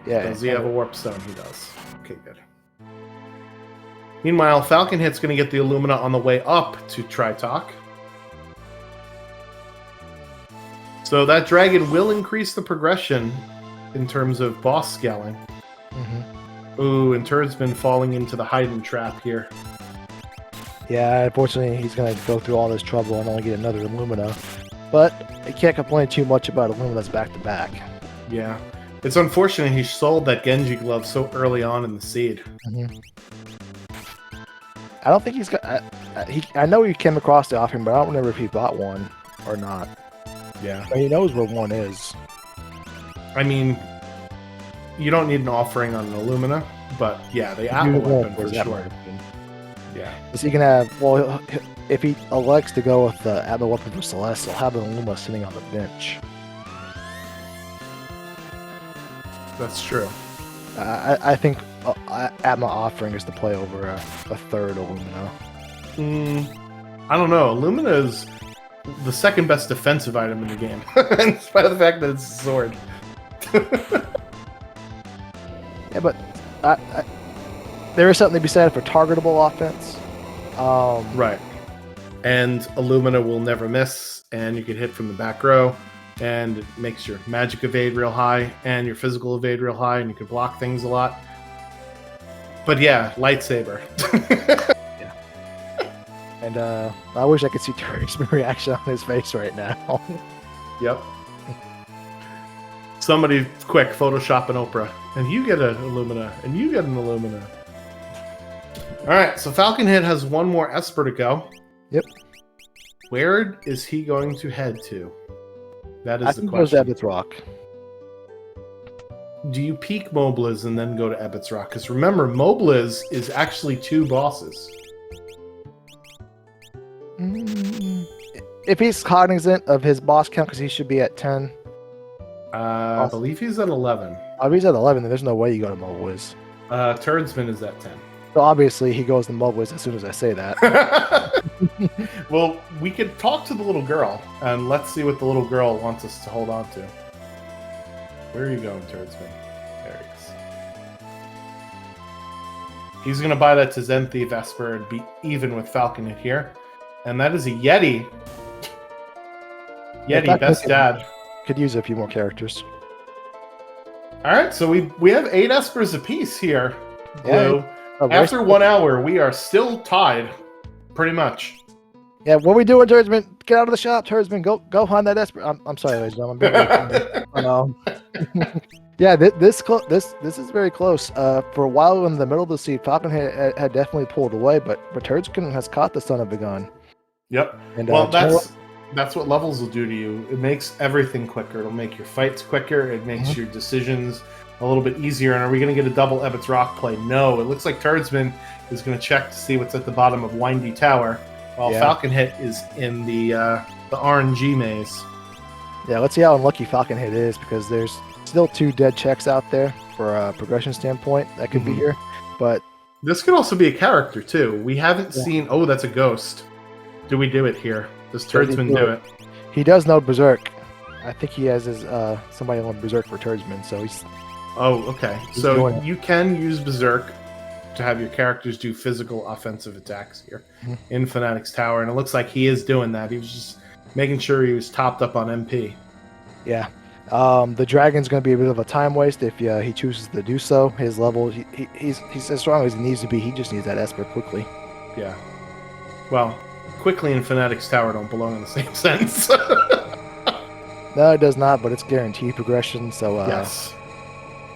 Yeah. Does he have a warp stone? He does. Okay, good. Meanwhile, Falcon Hit's going to get the Illumina on the way up to Tritalk. So that dragon will increase the progression in terms of boss scaling. Mm-hmm. Ooh, and Turdsman falling into the hiding trap here. Yeah, unfortunately, he's going to go through all this trouble and only get another Illumina. But he can't complain too much about Illumina's back-to-back. Yeah. It's unfortunate he sold that Genji glove so early on in the seed. Mm-hmm. I don't think he's got... I know he came across the offering, but I don't remember if he bought one or not. Yeah. But he knows where one is. I mean, you don't need an offering on an Illumina, but yeah, the Atma weapon for sure. Yeah. So he can have... Well, if he elects to go with the Atma weapon for Celeste, he'll have an Illumina sitting on the bench. That's true. I think Atma offering is to play over a third Illumina. I don't know. Illumina is the second best defensive item in the game, in spite of the fact that it's a sword. Yeah, but there is something to be said for targetable offense. Right. And Illumina will never miss, and you can hit from the back row. And it makes your magic evade real high and your physical evade real high, and you can block things a lot. But yeah, lightsaber. Yeah. And I wish I could see Turksman's reaction on his face right now. Yep. Somebody, quick, Photoshop an Oprah. And you get an Illumina. And you get an Illumina. Alright, so Falcon Hit has one more Esper to go. Yep. Where is he going to head to? That is I the think question. it goes to Ebbets Rock. Do you peak Mobliz and then go to Ebbets Rock? Because remember, Mobliz is actually 2 bosses. If he's cognizant of his boss count, because he should be at 10. I believe he's at 11. If he's at 11, then there's no way you go to Mobliz. Turdsman is at 10. So obviously he goes to Mobliz as soon as I say that. Well, we could talk to the little girl, and let's see what the little girl wants us to hold on to. Where are you going, Turdsman? There he is. He's going to buy that to Zen Thief Esper and be even with Falcon Hit here. And that is a Yeti. Yeti, best dad. Could use a few more characters. All right, so we have 8 Espers apiece here, Blue. Yeah, after 1 hour, we are still tied, pretty much. Yeah, what we doing, Turdsman? Get out of the shop, Turdsman. Go find that Esper. I'm sorry, ladies and gentlemen. Yeah, this is very close. For a while in the middle of the seat, Falcon had definitely pulled away, but Turdsman has caught the son of a gun. Yep. And, well, that's what levels will do to you. It makes everything quicker. It'll make your fights quicker. It makes your decisions a little bit easier. And are we going to get a double Ebbets Rock play? No. It looks like Turdsman is going to check to see what's at the bottom of Windy Tower, while Falcon Hit is in the RNG maze. Yeah, let's see how unlucky Falcon Hit is, because there's still 2 dead checks out there for a progression standpoint that could be here. But this could also be a character, too. We haven't seen... Oh, that's a ghost. Do we do it here? Does Turdsman do it? He does know Berserk. I think he has his somebody on Berserk for Turdsman, so he's... Oh, okay. So you can use Berserk to have your characters do physical offensive attacks here in Fanatic's Tower, and it looks like he is doing that. He was just making sure he was topped up on MP. Yeah. The Dragon's going to be a bit of a time waste if he chooses to do so. His level, he's as strong as he needs to be. He just needs that Esper quickly. Yeah. Well... Quickly and Fanatic's Tower don't belong in the same sense. No, it does not, but it's guaranteed progression, so... Yes.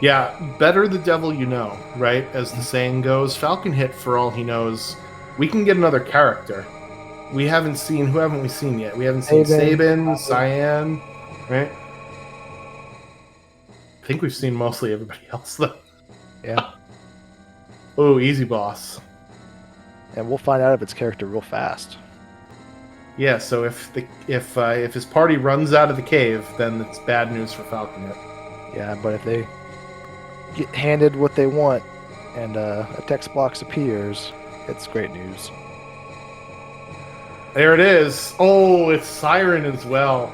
Yeah, better the devil you know, right? As the saying goes. Falcon Hit, for all he knows, we can get another character. We haven't seen... Who haven't we seen yet? We haven't seen Sabin, Cyan, right? I think we've seen mostly everybody else, though. Yeah. Oh, easy boss. And we'll find out if it's character real fast. Yeah, so if his party runs out of the cave, then it's bad news for Falcon Hit. Yeah, but if they get handed what they want and a text box appears, it's great news. There it is. Oh, it's Siren as well.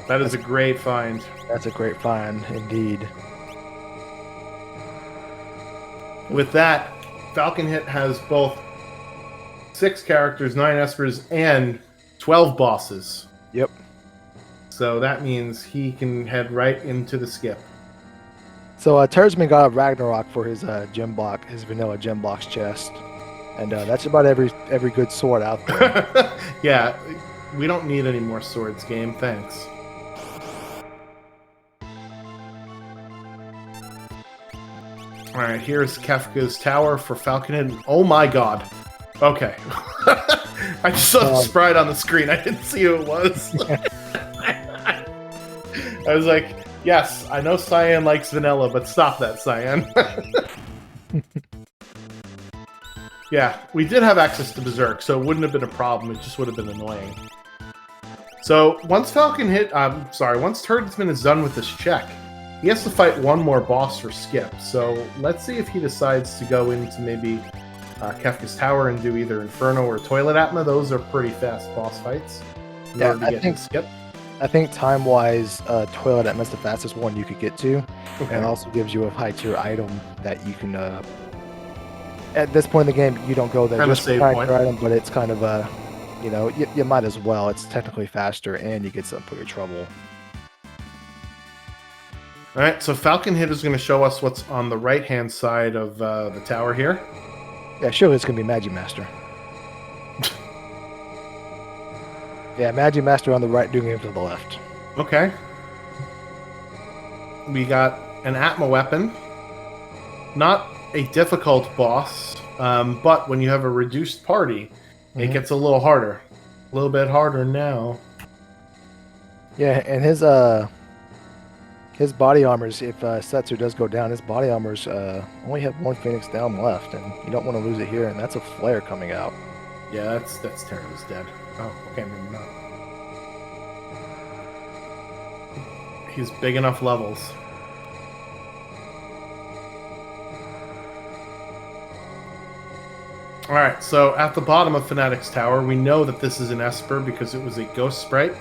That is a great find. That's a great find, indeed. With that, Falcon Hit has both 6 characters, 9 Espers, and 12 bosses. Yep. So that means he can head right into the skip. So Turdsman got a Ragnarok for his gem block, his vanilla gem box chest, and that's about every good sword out there. Yeah, we don't need any more swords, game. Thanks. All right, here's Kefka's Tower for Falcon Hit. Oh my God. Okay. I just saw the sprite on the screen. I didn't see who it was. I was like, yes, I know Cyan likes vanilla, but stop that, Cyan. Yeah, we did have access to Berserk, so it wouldn't have been a problem. It just would have been annoying. So once Falcon Hit, once Turdsman is done with this check, he has to fight one more boss for skip. So let's see if he decides to go into maybe Kefka's Tower and do either Inferno or Toilet Atma. Those are pretty fast boss fights. Yeah, I think time-wise, Toilet Atma is the fastest one you could get to. Okay. And it also gives you a high-tier item that you can... at this point in the game, you don't go there just for high-tier item, but it's kind of a... you might as well. It's technically faster, and you get something for your trouble. All right, so Falcon Hit is going to show us what's on the right-hand side of the tower here. Yeah, surely it's going to be Magimaster. Yeah, Magimaster on the right, doing it to the left. Okay. We got an Atma weapon. Not a difficult boss, but when you have a reduced party, it gets a little harder. A little bit harder now. Yeah, and his body armors, if Setzer does go down, his body armors only have 1 Phoenix down left, and you don't want to lose it here, and that's a flare coming out. Yeah, that's Terran's dead. Oh, okay, maybe not. He's big enough levels. Alright, so at the bottom of Fanatic's Tower, we know that this is an Esper because it was a ghost sprite.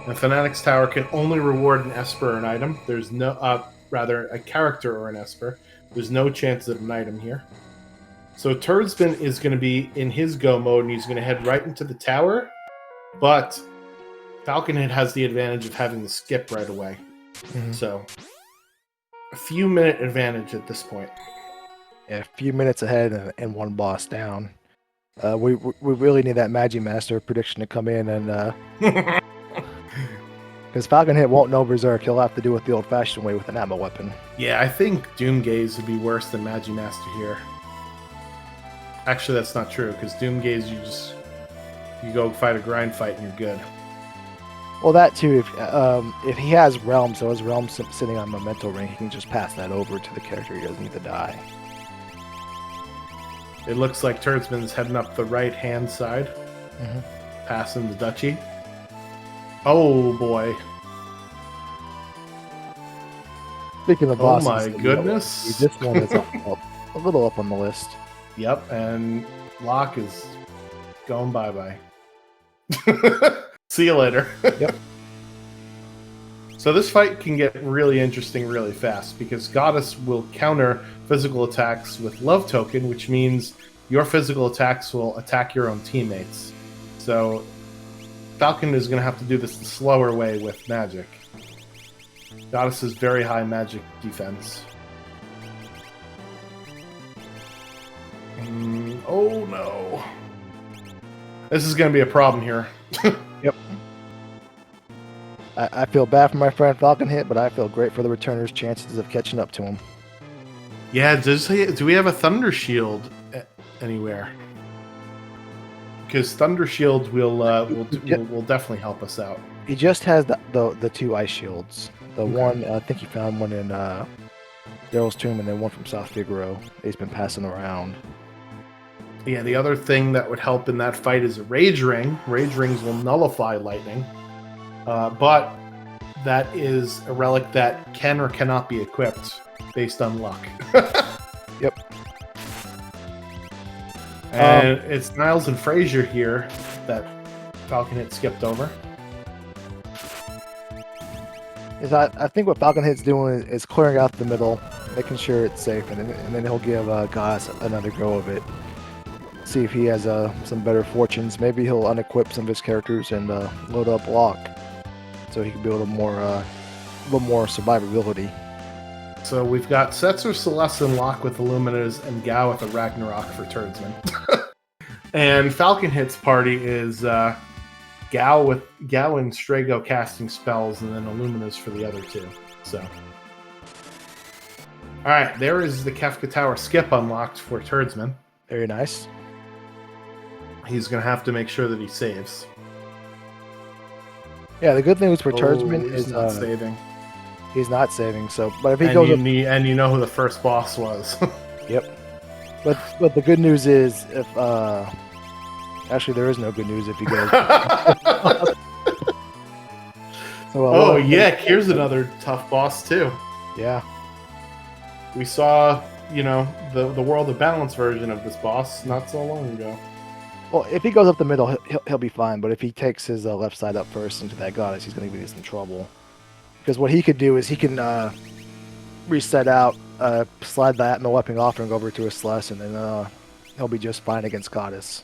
And Fanatic's Tower can only reward an Esper or an item. There's no, rather, a character or an Esper. There's no chance of an item here. So Turdsman is going to be in his go mode, and he's going to head right into the tower. But Falconhead has the advantage of having the skip right away. So a few minute advantage at this point. Yeah, a few minutes ahead and one boss down. We really need that Magimaster prediction to come in, and because Falconhead won't know Berserk, he'll have to do it the old-fashioned way with an ammo weapon. Yeah, I think Doomgaze would be worse than Magimaster here. Actually, that's not true, because Doomgaze, you go fight a grind fight and you're good. Well, that too. If he has Realm, so his Realm sitting on Memento Ring, he can just pass that over to the character. He doesn't need to die. It looks like Turdsman's heading up the right-hand side, passing the Duchy. Oh, boy. Speaking of bosses, my goodness. This one is a little up on the list. Yep, and Locke is going bye-bye. See you later. Yep. So this fight can get really interesting really fast, because Goddess will counter physical attacks with Love Token, which means your physical attacks will attack your own teammates. So Falcon is going to have to do this the slower way with magic. Goddess has very high magic defense. Oh no. This is going to be a problem here. Yep. I feel bad for my friend Falconhead, but I feel great for the returner's chances of catching up to him. Yeah, do we have a Thunder Shield anywhere? Because Thunder Shield will definitely help us out. He just has the two ice shields. The one, I think he found one in Daryl's tomb, and then one from South Figaro. He's been passing around. Yeah, the other thing that would help in that fight is a Rage Ring. Rage Rings will nullify lightning. But that is a relic that can or cannot be equipped based on luck. Yep. And it's Niles and Frazier here that Falconhead skipped over. I think what Falconhead's doing is clearing out the middle, making sure it's safe, and then he'll give Goddess another go of it. See if he has some better fortunes. Maybe he'll unequip some of his characters and load up Locke, so he can be a little more survivability. So we've got Setzer, Celeste, and Locke with Illuminas, and Gao with a Ragnarok for Turdsman. And Falconhead's party is Gao and Strago casting spells, and then Illuminas for the other two. So, all right, there is the Kefka Tower skip unlocked for Turdsman. Very nice. He's going to have to make sure that he saves. Yeah, the good news for Turdsman is is not saving. He's not saving. So, but if he goes, and you know who the first boss was. Yep. But the good news is if actually there is no good news if he goes. So, here's another tough boss too. Yeah. We saw, the World of Balance version of this boss not so long ago. Well, if he goes up the middle, he'll be fine. But if he takes his left side up first into that Goddess, he's going to be in some trouble. Because what he could do is he can reset out, slide that Atma weapon off and go over to a Celeste, and then he'll be just fine against Goddess.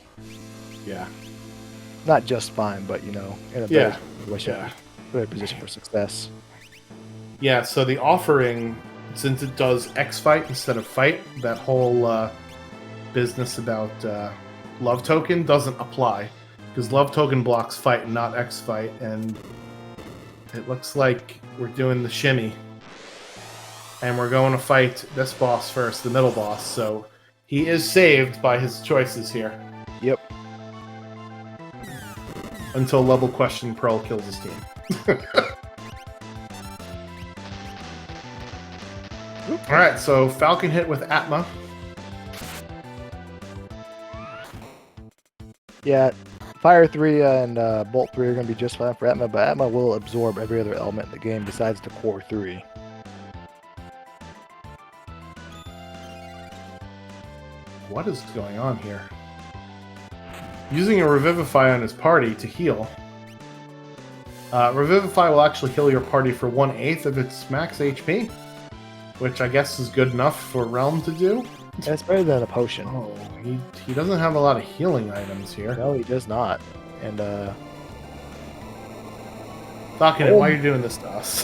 Yeah. Not just fine, but in a better position for success. Yeah, so the offering, since it does X fight instead of fight, that whole business about Love Token doesn't apply. Because Love Token blocks fight and not X fight, and it looks like we're doing the shimmy. And we're going to fight this boss first, the middle boss, so he is saved by his choices here. Yep. Until Level Question Pearl kills his team. Alright, so Falconhead with Atma. Yeah, Fire 3 and Bolt 3 are going to be just fine for Atma, but Atma will absorb every other element in the game besides the core 3. What is going on here? Using a Revivify on his party to heal. Revivify will actually heal your party for 1/8 of its max HP, which I guess is good enough for Realm to do. That's better than a potion. Oh, he doesn't have a lot of healing items here. No, he does not. And Falcon, why are you doing this to us?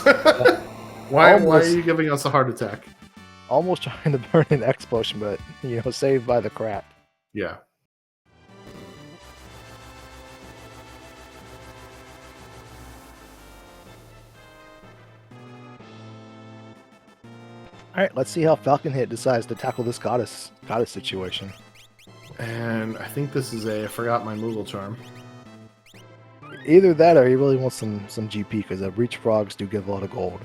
Why are you giving us a heart attack? Almost trying to burn an X potion, but saved by the crap. Yeah. All right, let's see how Falcon Hit decides to tackle this goddess situation. And I think this is I forgot my Moogle charm. Either that, or he really wants some GP, because breach frogs do give a lot of gold.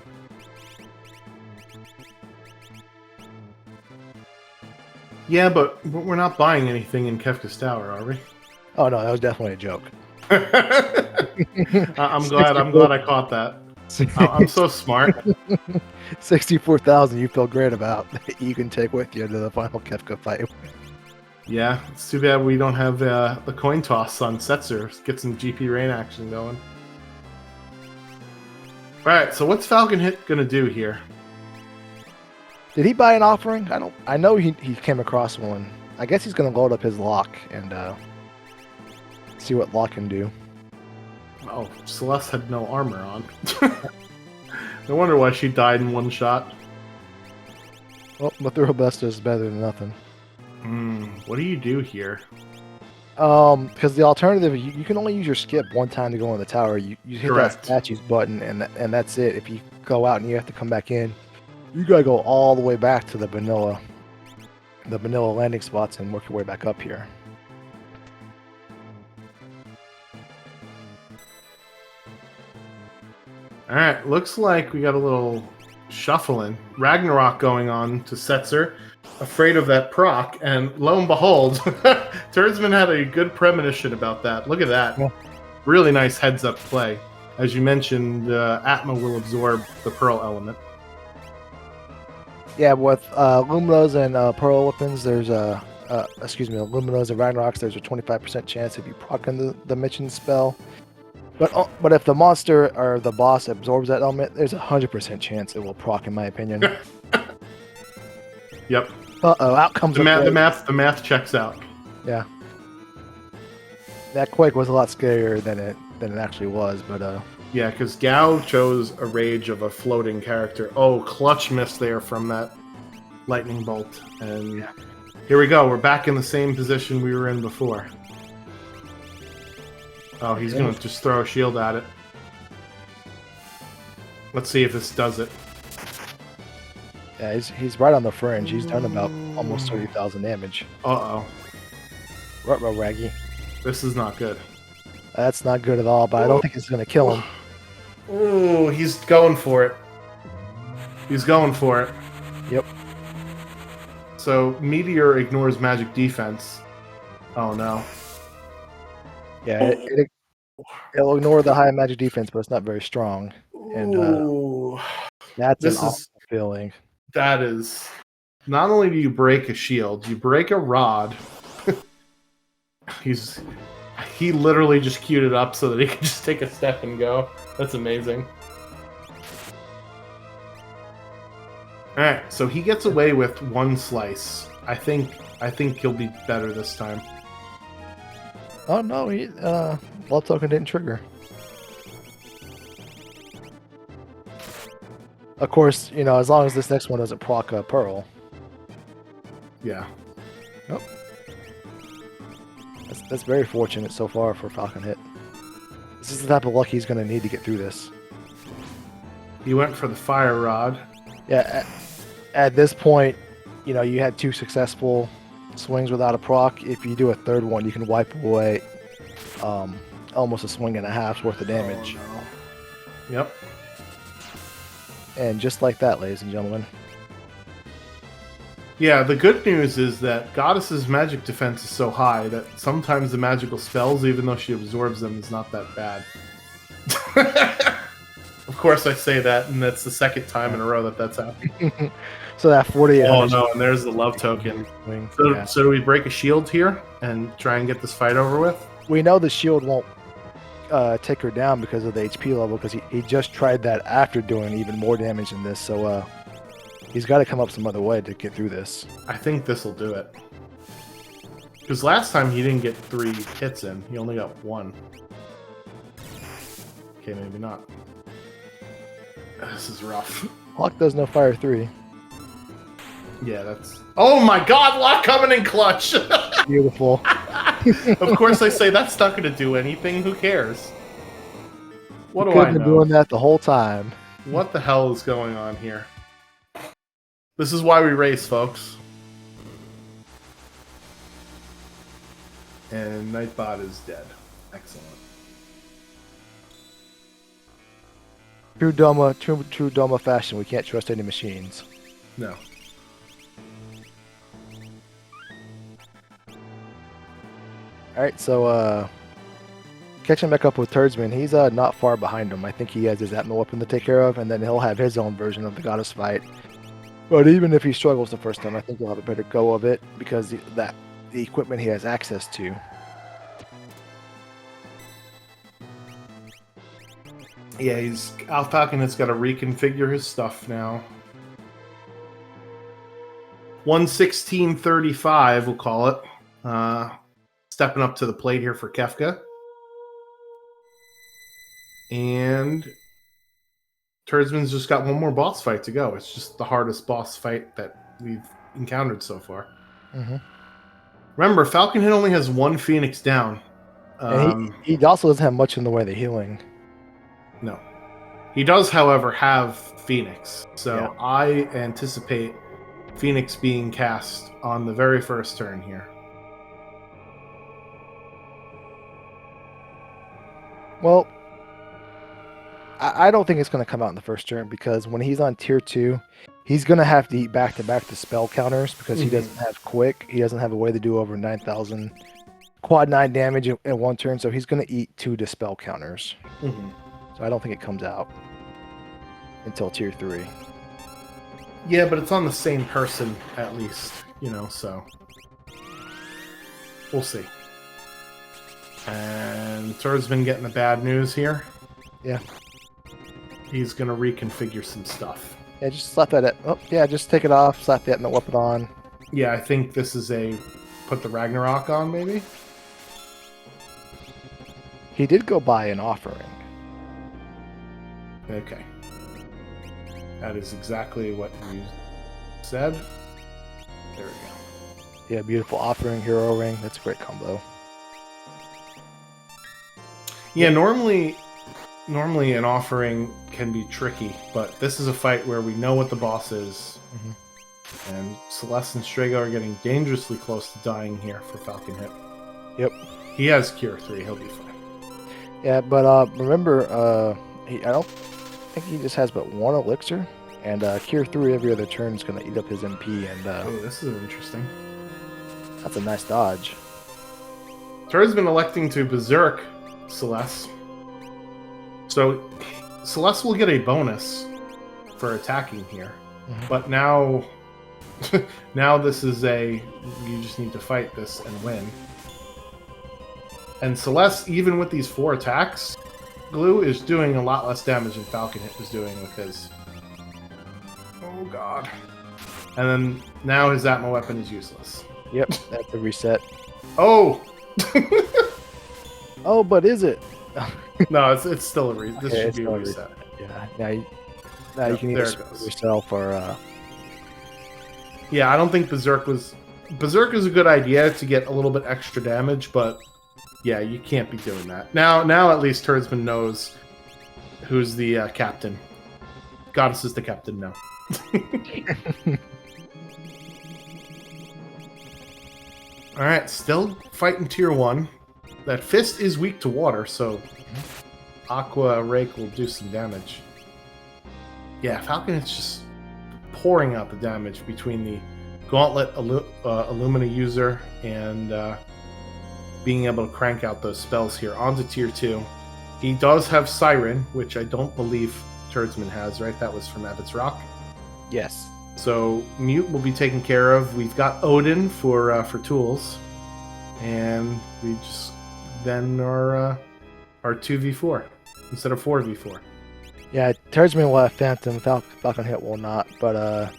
Yeah, but we're not buying anything in Kefka's Tower, are we? Oh no, that was definitely a joke. I'm glad I caught that. I'm so smart. 64,000 you feel great about that you can take with you to the final Kefka fight. Yeah, it's too bad we don't have the coin toss on Setzer. Get some GP rain action going. Alright, so what's Falcon Hit gonna do here? Did he buy an offering? I know he came across one. I guess he's gonna load up his lock and see what lock can do. Oh, Celeste had no armor on. No wonder why she died in one shot. Well, Mathura Besta is better than nothing. What do you do here? Because the alternative, you can only use your skip one time to go in the tower. You hit Correct. that statues button, and that's it. If you go out and you have to come back in, you gotta go all the way back to the vanilla landing spots and work your way back up here. Alright, looks like we got a little shuffling. Ragnarok going on to Setzer, afraid of that proc, and lo and behold, Turdsman had a good premonition about that. Look at that. Yeah. Really nice heads-up play. As you mentioned, Atma will absorb the Pearl element. Yeah, with Luminos and Pearl weapons, there's Luminos and Ragnaroks, there's a 25% chance if you proc in the mentioned spell. But if the monster or the boss absorbs that element, there's a 100% chance it will proc, in my opinion. Yep. Out comes the math checks out. Yeah. That Quake was a lot scarier than it actually was, but Yeah, because Gao chose a rage of a floating character. Oh, clutch miss there from that lightning bolt. And here we go. We're back in the same position we were in before. Oh, he's going to just throw a shield at it. Let's see if this does it. Yeah, he's right on the fringe. He's done about almost 30,000 damage. Uh-oh. Ruh-roh, Raggy. This is not good. That's not good at all, but I don't think it's going to kill him. Oh, he's going for it. He's going for it. Yep. So, Meteor ignores magic defense. Oh, no. Yeah, it'll ignore the high magic defense, but it's not very strong. And that's an awful feeling. That is... Not only do you break a shield, you break a rod. He literally just queued it up so that he could just take a step and go. That's amazing. Alright, so he gets away with one slice. I think he'll be better this time. Oh no, Blood Token didn't trigger. Of course, as long as this next one doesn't proc Pearl. Yeah. Oh. That's very fortunate so far for Falcon Hit. This is the type of luck he's going to need to get through this. He went for the fire rod. Yeah, at this point, you had 2 successful swings without a proc. If you do a third one, you can wipe away almost a swing and a half's worth of damage. Oh, no. Yep. And just like that, ladies and gentlemen. Yeah, the good news is that Goddess's magic defense is so high that sometimes the magical spells, even though she absorbs them, is not that bad. Of course I say that, and that's the second time in a row that's happened. So that 48. Oh no, and there's the love token. So do we break a shield here and try and get this fight over with? We know the shield won't take her down because of the HP level, because he just tried that after doing even more damage than this. So He's got to come up some other way to get through this. I think this will do it. Because last time he didn't get 3 hits in. He only got 1. Okay, maybe not. This is rough. Hawk does no fire 3. Yeah, that's... Oh my god, Lock coming in clutch! Beautiful. Of course I say that's not going to do anything. Who cares? What He do could I have been know? doing that the whole time. What the hell is going on here? This is why we race, folks. And Nightbot is dead. Excellent. True Doma fashion. We can't trust any machines. No. Alright, so catching back up with Turdsman, he's not far behind him. I think he has his Atma weapon to take care of, and then he'll have his own version of the Goddess fight. But even if he struggles the first time, I think he'll have a better go of it because the equipment he has access to. Yeah, Falcon has got to reconfigure his stuff now. 116.35, we'll call it. Stepping up to the plate here for Kefka. And Turdsman's just got one more boss fight to go. It's just the hardest boss fight that we've encountered so far. Mm-hmm. Remember, Falcon Hit only has 1 Phoenix down. And he also doesn't have much in the way of healing. No. He does, however, have Phoenix. So Yeah. I anticipate Phoenix being cast on the very first turn here. Well, I don't think it's going to come out in the first turn because when he's on tier 2, he's going to have to eat back-to-back the spell counters because he doesn't have quick. He doesn't have a way to do over 9,000 quad 9 damage in 1 turn, so he's going to eat 2 dispel counters. Mm-hmm. So I don't think it comes out until tier 3. Yeah, but it's on the same person at least, so we'll see. And Turd's been getting the bad news here. Yeah. He's going to reconfigure some stuff. Yeah, just slap that. Just take it off, slap that weapon on. Yeah, I think this is put the Ragnarok on, maybe? He did go buy an offering. Okay. That is exactly what you said. There we go. Yeah, beautiful offering, hero ring. That's a great combo. Yeah, normally an offering can be tricky, but this is a fight where we know what the boss is. Mm-hmm. And Celeste and Strago are getting dangerously close to dying here for Falcon Hit. Yep. He has Cure 3, he'll be fine. Yeah, but remember, I don't think he just has but 1 elixir, and Cure 3 every other turn is going to eat up his MP, and Oh, this is interesting. that's a nice dodge. Turd's been electing to Berserk Celeste. So Celeste will get a bonus for attacking here. Mm-hmm. But now now this is you just need to fight this and win. And Celeste, even with these 4 attacks, Glue is doing a lot less damage than Falcon Hit was doing with his. Oh god. And then now his Atma weapon is useless. Yep, that's a reset. Oh! Oh, but is it? No, it's still a reset. This Okay, should it's be a still a reset. Yeah, now you Yep, can there either it goes. yourself or Yeah, I don't think Berserk is a good idea to get a little bit extra damage, but yeah, you can't be doing that. Now at least Turdsman knows who's the captain. Goddess is the captain now. Alright, still fighting tier 1. That fist is weak to water, so Aqua Rake will do some damage. Yeah, Falcon is just pouring out the damage between the Gauntlet Illumina user and being able to crank out those spells here onto tier 2. He does have Siren, which I don't believe Turdsman has, right? That was from Abbott's Rock. yes. So Mute will be taken care of. We've got Odin for tools, and we just then are 2v4 instead of 4v4. Yeah, Turdsman will have Phantom, Falcon Hit will not, but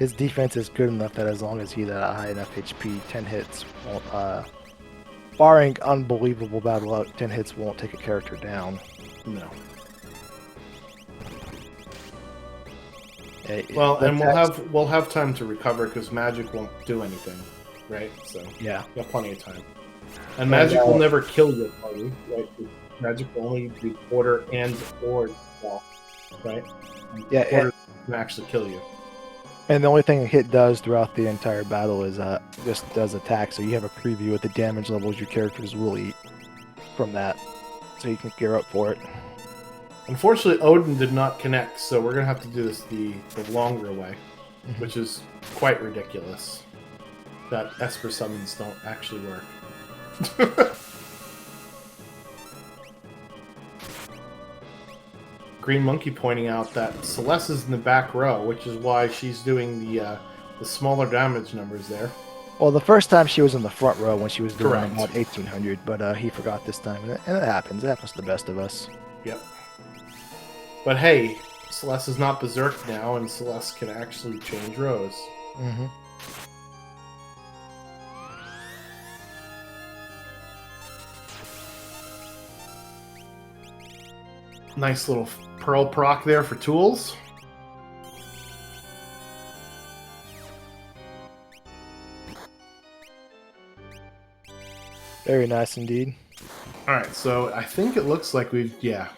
his defense is good enough that as long as he's at a high enough HP, 10 hits won't, barring unbelievable bad luck, 10 hits won't take a character down. No. Yeah, Well, and we'll have time to recover because magic won't do anything, right? So yeah. you have plenty of time. And magic will never kill your party, right? Magic will only do quarter and or wall, right? And Yeah, quarter can actually kill you. And the only thing a hit does throughout the entire battle is just does attack, so you have a preview of the damage levels your characters will eat from that, so you can gear up for it. Unfortunately, Odin did not connect, so we're going to have to do this the longer way, which is quite ridiculous. That Esper summons don't actually work. Green Monkey pointing out that Celeste is in the back row, which is why she's doing the smaller damage numbers there. Well, the first time she was in the front row when she was doing Correct. about 1800, but he forgot this time, and it happens. It happens to the best of us. Yep. But hey, Celeste is not berserk now, and Celeste can actually change rows. Mm-hmm. Nice little pearl proc there for tools. Very nice indeed. Alright, so I think it looks like we've,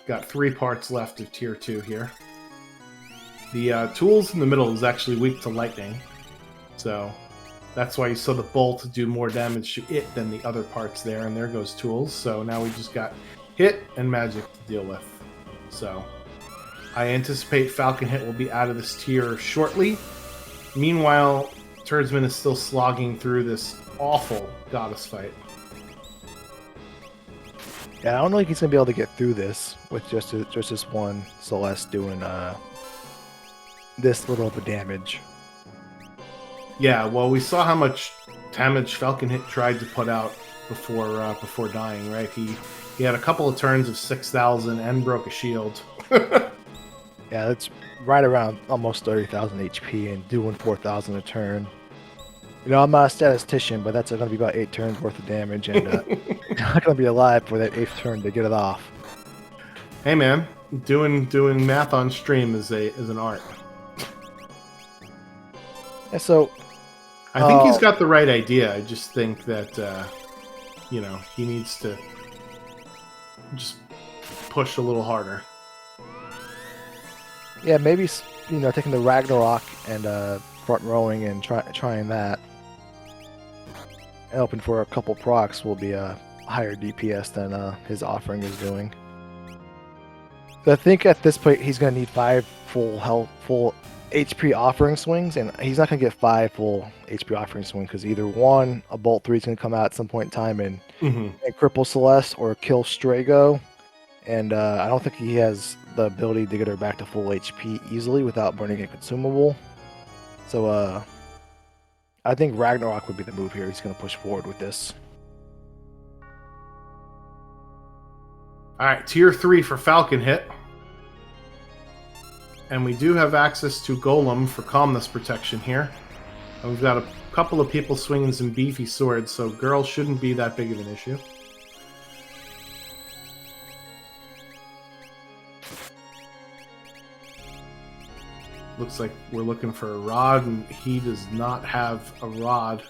got 3 parts left of Tier 2 here. The tools in the middle is actually weak to lightning, so that's why you saw the bolt do more damage to it than the other parts there, and there goes tools. So now we just got hit and magic to deal with. So I anticipate Falcon Hit will be out of this tier shortly. Meanwhile, Turdsman is still slogging through this awful goddess fight. Yeah, I don't think he's gonna be able to get through this with just this one Celeste doing this little of a damage. Yeah, well, we saw how much damage Falcon Hit tried to put out before dying, right? He had a couple of turns of 6,000 and broke a shield. Yeah, that's right around almost 30,000 HP and doing 4,000 a turn. You know, I'm not a statistician, but that's going to be about 8 turns worth of damage, and you're not going to be alive for that 8th turn to get it off. Hey, man, doing math on stream is an art. And so, I think he's got the right idea. I just think that he needs to just push a little harder. Yeah, maybe taking the Ragnarok and front rowing and trying that, and hoping for a couple procs will be a higher DPS than his offering is doing. So I think at this point he's going to need 5 full HP offering swings, and he's not going to get 5 full HP offering swings because either one, a Bolt 3 is going to come out at some point in time and cripple Celeste or kill Strago, and I don't think he has the ability to get her back to full HP easily without burning a consumable. So I think Ragnarok would be the move here. He's going to push forward with this. Alright, tier 3 for Falcon Hit. And we do have access to Golem for calmness protection here. And we've got a couple of people swinging some beefy swords, so girl shouldn't be that big of an issue. Looks like we're looking for a rod, and he does not have a rod.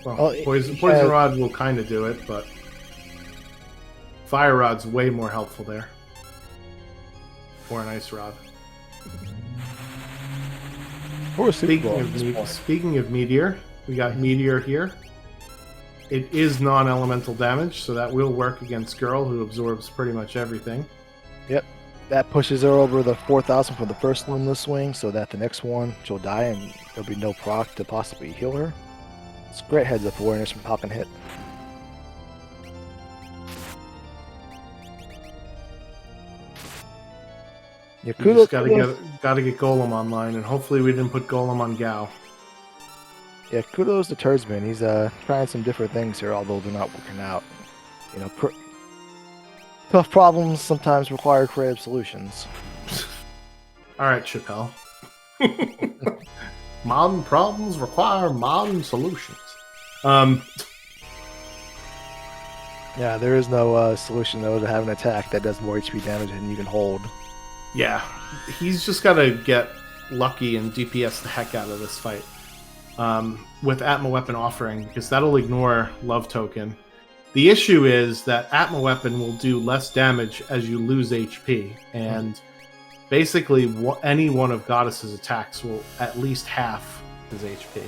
Well, poison rod will kind of do it, but fire rod's way more helpful there. Or an ice rod. Speaking of meteor, we got meteor here. It is non-elemental damage, so that will work against girl, who absorbs pretty much everything. Yep. That pushes her over the 4,000 for the first limbless swing, so that the next one she'll die and there'll be no proc to possibly heal her. It's great heads up awareness from Falcon Hit. Yeah, kudos, gotta get Golem online, and hopefully we didn't put Golem on Gao. Yeah, kudos to Turdsman. He's trying some different things here, although they're not working out. You know, tough problems sometimes require creative solutions. All right, Chappelle. Modern problems require modern solutions. Yeah, there is no solution though to have an attack that does more HP damage than you can hold. Yeah, he's just got to get lucky and DPS the heck out of this fight with Atma Weapon offering, because that'll ignore Love Token. The issue is that Atma Weapon will do less damage as you lose HP, and basically any one of Goddess's attacks will at least half his HP.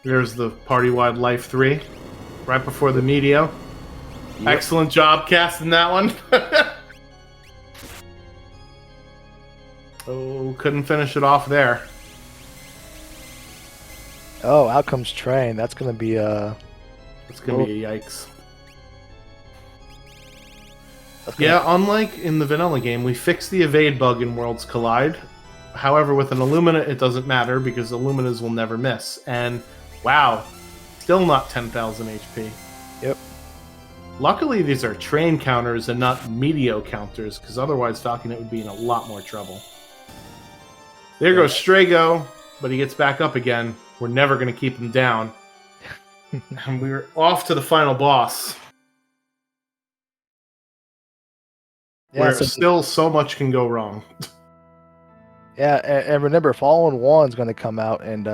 There's the party-wide life 3, right before the Meteo. Yep. Excellent job casting that one. Oh, couldn't finish it off there. Oh, out comes Train. That's gonna be It's gonna be a yikes. Yeah, unlike in the vanilla game, we fixed the evade bug in Worlds Collide. However, with an Illumina, it doesn't matter because Illuminas will never miss. And wow, still not 10,000 HP. Yep. Luckily, these are train counters and not Meteo counters, because otherwise Falconet would be in a lot more trouble. There goes Strago, but he gets back up again. We're never going to keep him down. And we're off to the final boss. Yeah, where still so much can go wrong. Yeah, and remember, Fallen 1's going to come out, and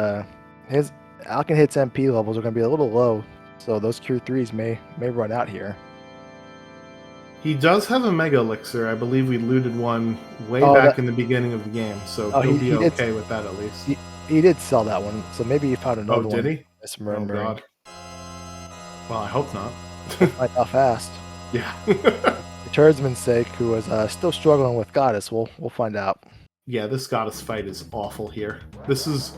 his Alkenhit's MP levels are going to be a little low, so those Cure 3s may run out here. He does have a Mega Elixir. I believe we looted one way back in the beginning of the game, so he'll be okay with that at least. He did sell that one, so maybe he found another one. Oh, did he? Oh, God. Well, I hope not. How fast. Yeah. For Turdsman's sake, who was still struggling with Goddess, we'll find out. Yeah, this Goddess fight is awful here. This is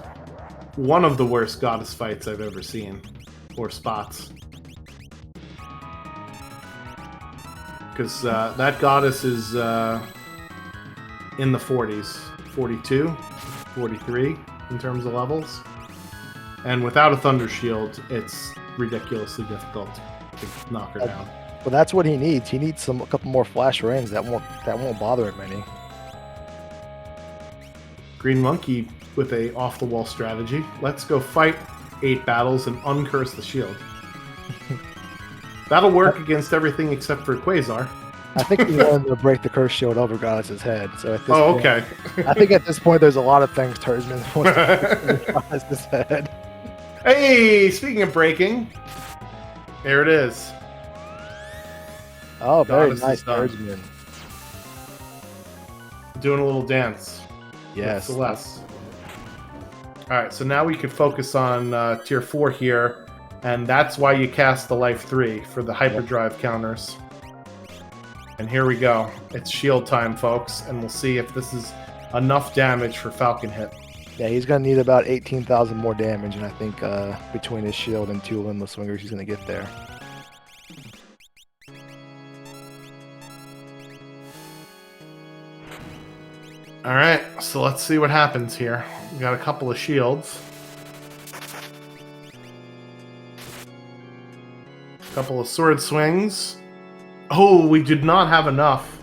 one of the worst Goddess fights I've ever seen. Or spots. Because that Goddess is in the 40s. 42, 43 in terms of levels. And without a Thunder Shield, it's ridiculously difficult to knock her down. Well, that's what he needs. He needs a couple more flash rings that won't bother him any. Green Monkey with a off-the-wall strategy. Let's go fight 8 battles and uncurse the shield. That'll work against everything except for Quasar. I think he wanted to break the curse shield over Goddess's head. So at this point, okay. I think at this point there's a lot of things Turdsman wants to break over Goddess's head. Hey, speaking of breaking, there it is. Oh, very nice, Turdsman. Doing a little dance. Yes. Celeste. Alright, so now we can focus on tier 4 here, and that's why you cast the life 3 for the hyperdrive counters. And here we go. It's shield time, folks, and we'll see if this is enough damage for Falconhit. Yeah, he's going to need about 18,000 more damage, and I think between his shield and 2 Limbless Swingers, he's going to get there. Alright, so let's see what happens here. We got a couple of shields. A couple of sword swings. Oh, we did not have enough.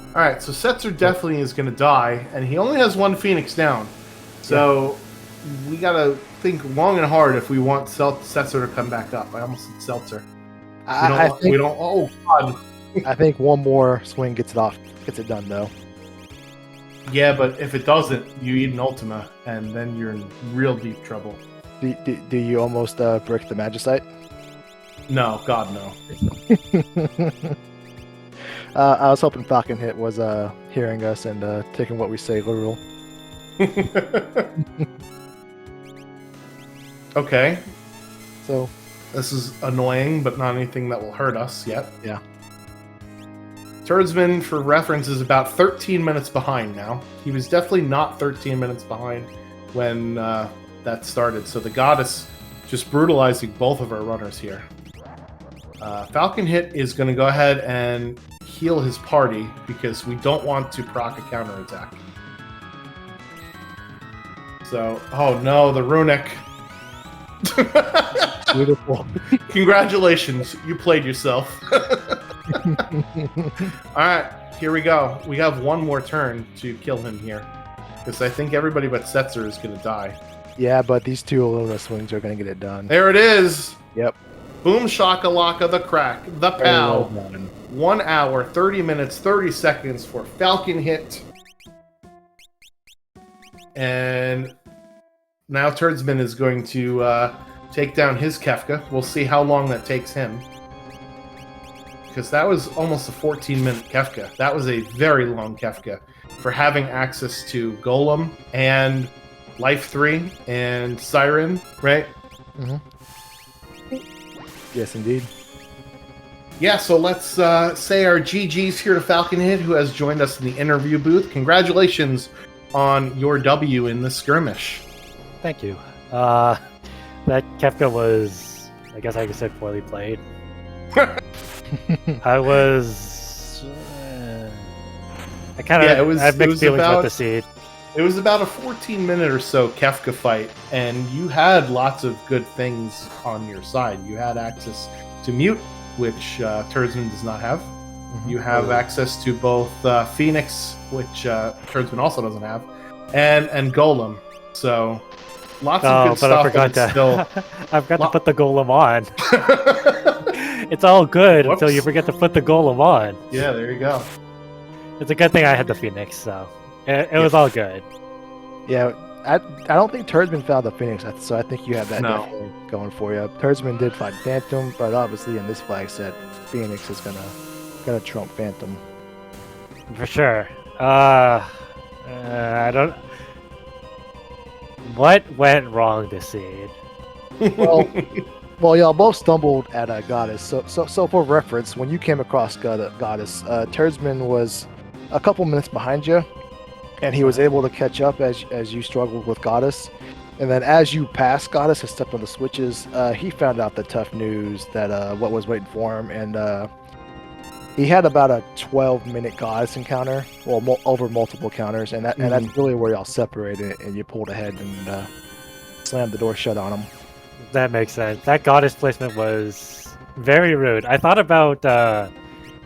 Alright, so Setzer definitely is going to die, and he only has 1 Phoenix down. So we got to think long and hard if we want Setzer to come back up. I almost said Seltzer. Oh, God. I think one more swing gets it done, though. Yeah, but if it doesn't, you eat an Ultima, and then you're in real deep trouble. Do you almost break the Magicite? No, God, no. I was hoping Falconhit was hearing us and taking what we say literal. Okay. So this is annoying, but not anything that will hurt us yet. Yeah. Turdsman, for reference, is about 13 minutes behind now. He was definitely not 13 minutes behind when that started. So the Goddess just brutalizing both of our runners here. Falconhit is going to go ahead and heal his party because we don't want to proc a counterattack. So, oh no, the Runic. Beautiful. Congratulations, you played yourself. Alright, here we go. We have one more turn to kill him here. Because I think everybody but Setzer is going to die. Yeah, but these two Illumina swings are going to get it done. There it is! Yep. Boom shakalaka the crack. The Very well PAL. done. 1 hour, 30 minutes, 30 seconds for Falcon hit. And now Turdsman is going to take down his Kefka. We'll see how long that takes him. Because that was almost a 14-minute Kefka. That was a very long Kefka for having access to Golem and Life 3 and Siren, right? Mm-hmm. Yes, indeed. Yeah, so let's say our GGs here to Falcon Hit, who has joined us in the interview booth. Congratulations on your W in the skirmish. Thank you. That Kefka was, I guess I could say, poorly played. I was... I kind of I had mixed feelings about the seed. It was about a 14-minute or so Kefka fight, and you had lots of good things on your side. You had access to Mute, which Turdsman does not have. Mm-hmm. You have access to both Phoenix, which Turdsman also doesn't have, and Golem. So lots of good stuff. I forgot to. I've got to put the Golem on. It's all good until you forget to put the Golem on. Yeah, there you go. It's a good thing I had the Phoenix, so it was all good. Yeah, I don't think Turdsman found the Phoenix, so I think you have that definitely going for you. Turdsman did find Phantom, but obviously in this flag set, Phoenix is gonna trump Phantom. For sure. I don't. What went wrong this seed? Well, y'all both stumbled at a Goddess. So for reference, when you came across Goddess, Turdsman was a couple minutes behind you, and he was able to catch up as you struggled with Goddess. And then as you passed Goddess and stepped on the switches, he found out the tough news that what was waiting for him, and he had about a 12-minute Goddess encounter, well, over multiple counters, and that's really where y'all separated, and you pulled ahead and slammed the door shut on him. That makes sense. That Goddess placement was very rude. I thought about,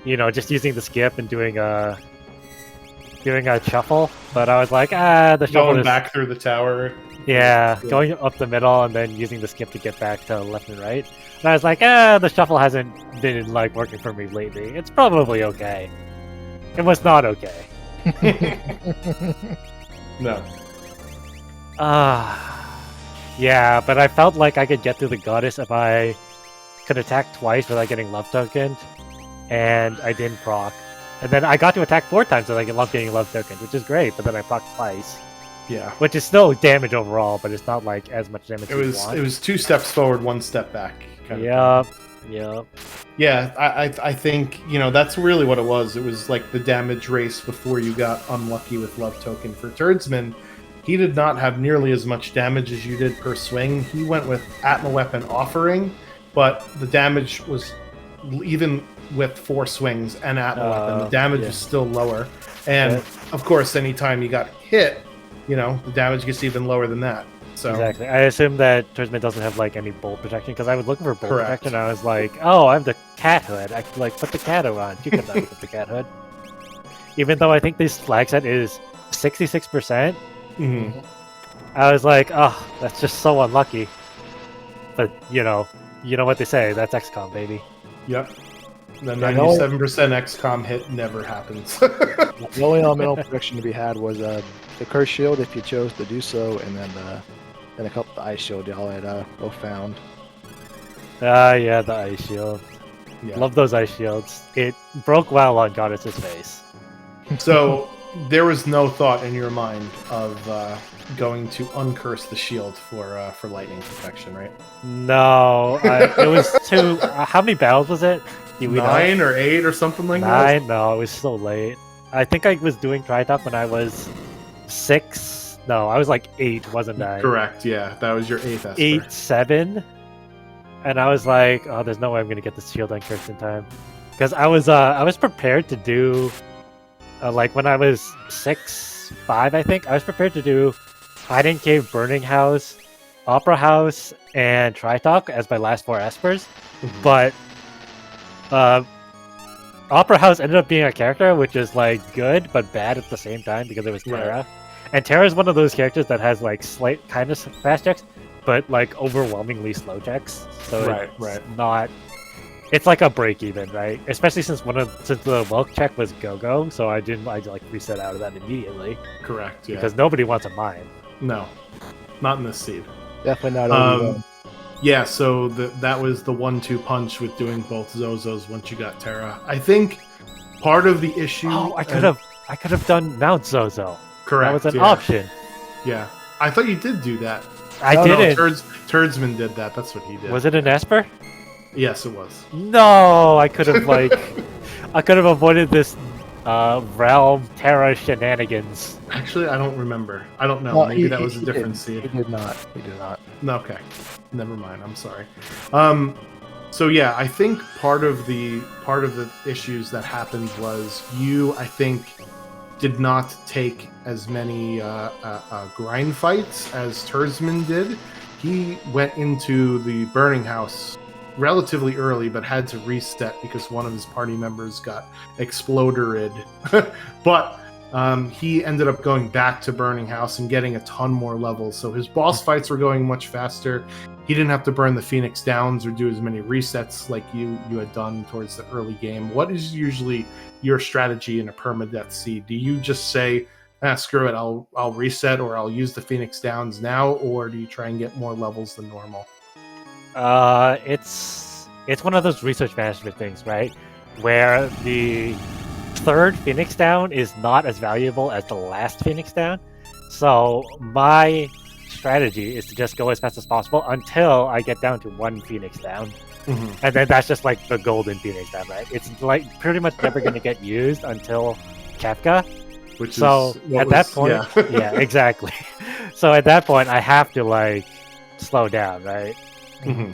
just using the skip and doing a shuffle, but I was like, the shuffle going back through the tower. Yeah, going up the middle and then using the skip to get back to left and right. And I was like, the shuffle hasn't been working for me lately. It's probably okay. It was not okay. No. Yeah, but I felt like I could get through the Goddess if I could attack twice without getting love tokened, and I didn't proc. And then I got to attack 4 times without getting love tokened, which is great, but then I proc twice. Yeah. Which is still damage overall, but it's not like as much damage as you want. It was 2 steps forward, 1 step back. Yep. Yeah, I think, that's really what it was. It was like the damage race before you got unlucky with love token. For Turdsman, he did not have nearly as much damage as you did per swing. He went with Atma Weapon Offering, but the damage was, even with 4 swings and Atma Weapon, the damage was still lower. And, of course, anytime you got hit, the damage gets even lower than that. So exactly. I assume that Turdsman doesn't have, any bolt protection, because I was looking for bolt protection, and I was like, oh, I have the cat hood. I could, put the cat hood on. You could not put the cat hood. Even though I think this flag set is 66%, mm-hmm. I was like, oh, that's just so unlucky. But, you know what they say, that's XCOM, baby. Yep. The 97% XCOM hit never happens. The only elemental protection to be had was the Curse Shield, if you chose to do so, and then a couple of Ice Shield y'all had both found. Yeah, the Ice Shield. Yeah. Love those Ice Shields. It broke well on Goddess's face. So there was no thought in your mind of going to uncurse the shield for lightning protection, right? No, it was 2. How many battles was it? 9 or 8 or something like that? 9? No, it was so late. I think I was doing Tri-Top when I was 6. No, I was 8, wasn't I? Correct, yeah. That was your 8th Esper. 8, 7. And I was like, oh, there's no way I'm going to get this shield uncursed in time. Because I was prepared to do, when I was 6, 5, I think, I was prepared to do Hiding Cave, Burning House, Opera House, and Tri-Talk as my last 4 Espers. Mm-hmm. But Opera House ended up being a character which is good but bad at the same time because it was Terra. And Terra's one of those characters that has like slight kind of fast checks, but like overwhelmingly slow checks. So it's not. It's like a break even, right? Especially since the Welk check was go, so I like reset out of that immediately. Correct. Yeah. Because nobody wants a mine. No, not in this seed. Definitely not OD1. Yeah, so that was the 1-2 punch with doing both Zozos once you got Terra. I think part of the issue. Oh, I could have done Mount Zozo. Correct. That was an option. Yeah, I thought you did do that. I didn't. No, Turdsman did that. That's what he did. Was it an Esper? Yes, it was. No, I could have I could have avoided this realm Terra shenanigans. Actually, I don't remember. I don't know. Maybe that was a different seed. He did not. He did not. No, okay. Never mind. I'm sorry. So yeah, I think part of the issues that happened was I think, did not take as many grind fights as Turdsman did. He went into the burning house relatively early, but had to reset because one of his party members got exploded. But he ended up going back to burning house and getting a ton more levels. So his boss fights were going much faster. He didn't have to burn the Phoenix Downs or do as many resets like you had done towards the early game. What is usually your strategy in a permadeath seed? Do you just say, screw it, I'll reset, or I'll use the Phoenix Downs now, or do you try and get more levels than normal? It's one of those research management things, right? Where the third Phoenix Down is not as valuable as the last Phoenix Down. So my strategy is to just go as fast as possible until I get down to one Phoenix Down. Mm-hmm. And then that's just like the golden Phoenix Down, right? It's like pretty much never going to get used until Kefka. At that point, yeah, exactly. So at that point, I have to like slow down, right? Mm-hmm.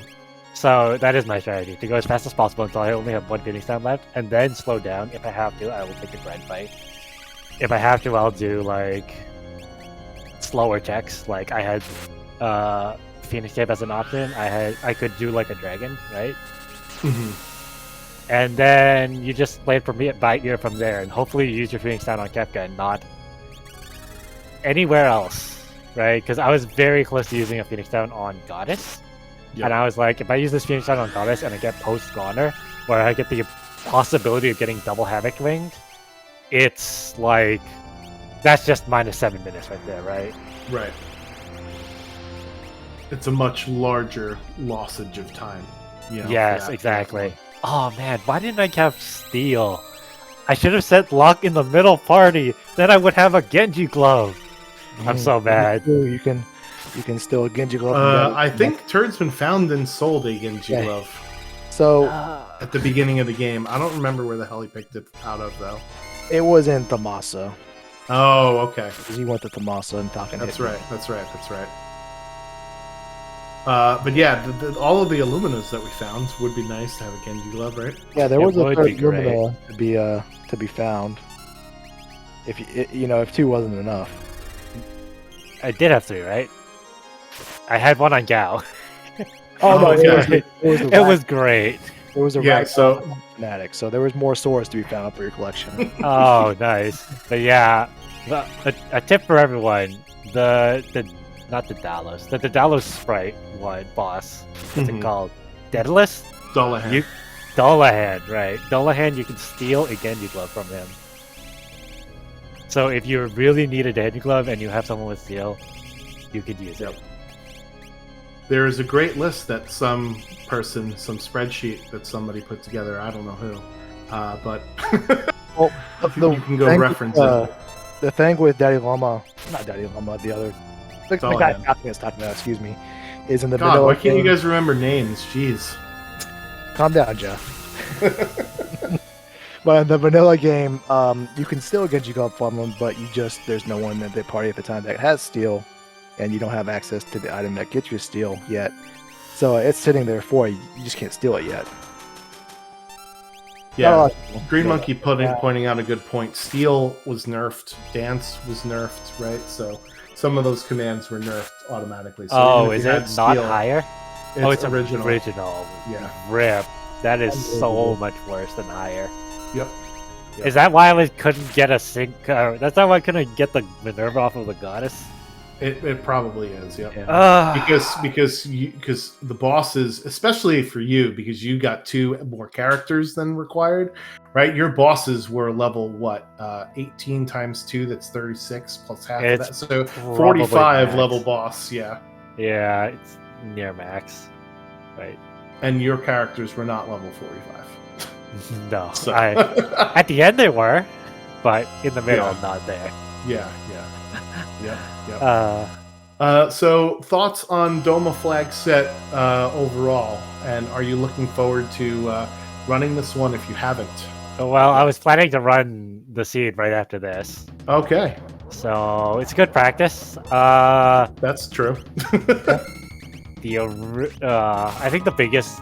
So that is my strategy, to go as fast as possible until I only have one Phoenix Down left, and then slow down. If I have to, I will take a grind fight. If I have to, I'll do like slower checks. Like I had Phoenix Cave as an option. I could do like a dragon, right? Mm-hmm. And then you just play it from by ear from there, and hopefully you use your Phoenix Down on Kefka and not anywhere else, right? Because I was very close to using a Phoenix Down on Goddess. Yep. And I was like, if I use this Phoenix Down on Goddess and I get post-Goner, where I get the possibility of getting double Havoc winged, it's like, that's just minus 7 minutes right there, right? Right. It's a much larger lossage of time. You know, yes, exactly. Oh man, why didn't I have Steel? I should have set Lock in the middle party, then I would have a Genji glove. I'm so bad. You can still a Genji glove. I think Turdsman found and sold a Genji glove. So at the beginning of the game, I don't remember where the hell he picked it out of though. It was in Thomasa. Oh, okay. Because he went to Thomasa and Falcon. That's right. But yeah, all of the Illuminas that we found would be nice to have a Genji glove, right? Yeah, there was a third Illumina to be found. If if 2 wasn't enough. I did have 3, right? I had 1 on Gao. It was great. There was a fanatic, so there was more swords to be found for your collection. Oh, nice. But yeah, a tip for everyone: not the Dalos, the Dalos sprite boss. What's it called? Daedalus? Dullahan. Dullahan, right? Dullahan, you can steal a Genji glove from him. So if you really need a Genji glove and you have someone with steel, you could use it. There is a great list that some spreadsheet that somebody put together. I don't know who, but you can go reference it. The thing with Daddy Llama, not Daddy Llama, the other, the guy talking about, excuse me, is in the vanilla. Why can't you guys remember names? Jeez. Calm down, Jeff. But in the vanilla game, you can still get Genji glove from them, but there's no one at the party at the time that has steel, and you don't have access to the item that gets your steel yet. So it's sitting there for you. You just can't steal it yet. Yeah, Green Monkey pointing out a good point. Steel was nerfed, Dance was nerfed, right? So some of those commands were nerfed automatically. So is it not higher? It's original. Yeah. RIP. That is so much worse than higher. Yep. Yep. Is that why I couldn't get a sync? That's not why I couldn't get the Minerva off of the goddess. It probably is, yep. Yeah. Because the bosses, especially for you, because you got 2 more characters than required, right? Your bosses were level what? 18 times 2, that's 36 plus half of that. So 45 max. level boss, yeah. Yeah, it's near max. Right. And your characters were not level 45. No. So. At the end they were, but in the middle, not there. Yeah. So thoughts on Doma flag set overall, and are you looking forward to running this one if you haven't? Well, I was planning to run the seed right after this, Okay, so it's good practice. that's true. I think the biggest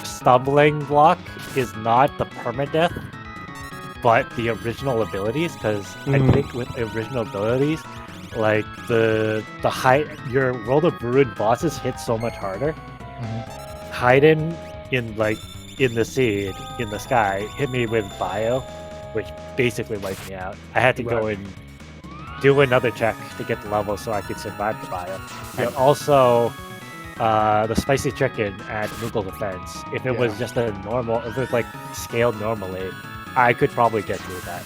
stumbling block is not the permadeath, but the original abilities, because I think with original abilities, like the high your World of Ruin bosses hit so much harder. Haydn in the seed in the sky hit me with bio, which basically wiped me out. I had to go and do another check to get the level so I could survive the bio. And also the spicy chicken at Moogle Defense. If it was just if it was like scaled normally, I could probably get through that.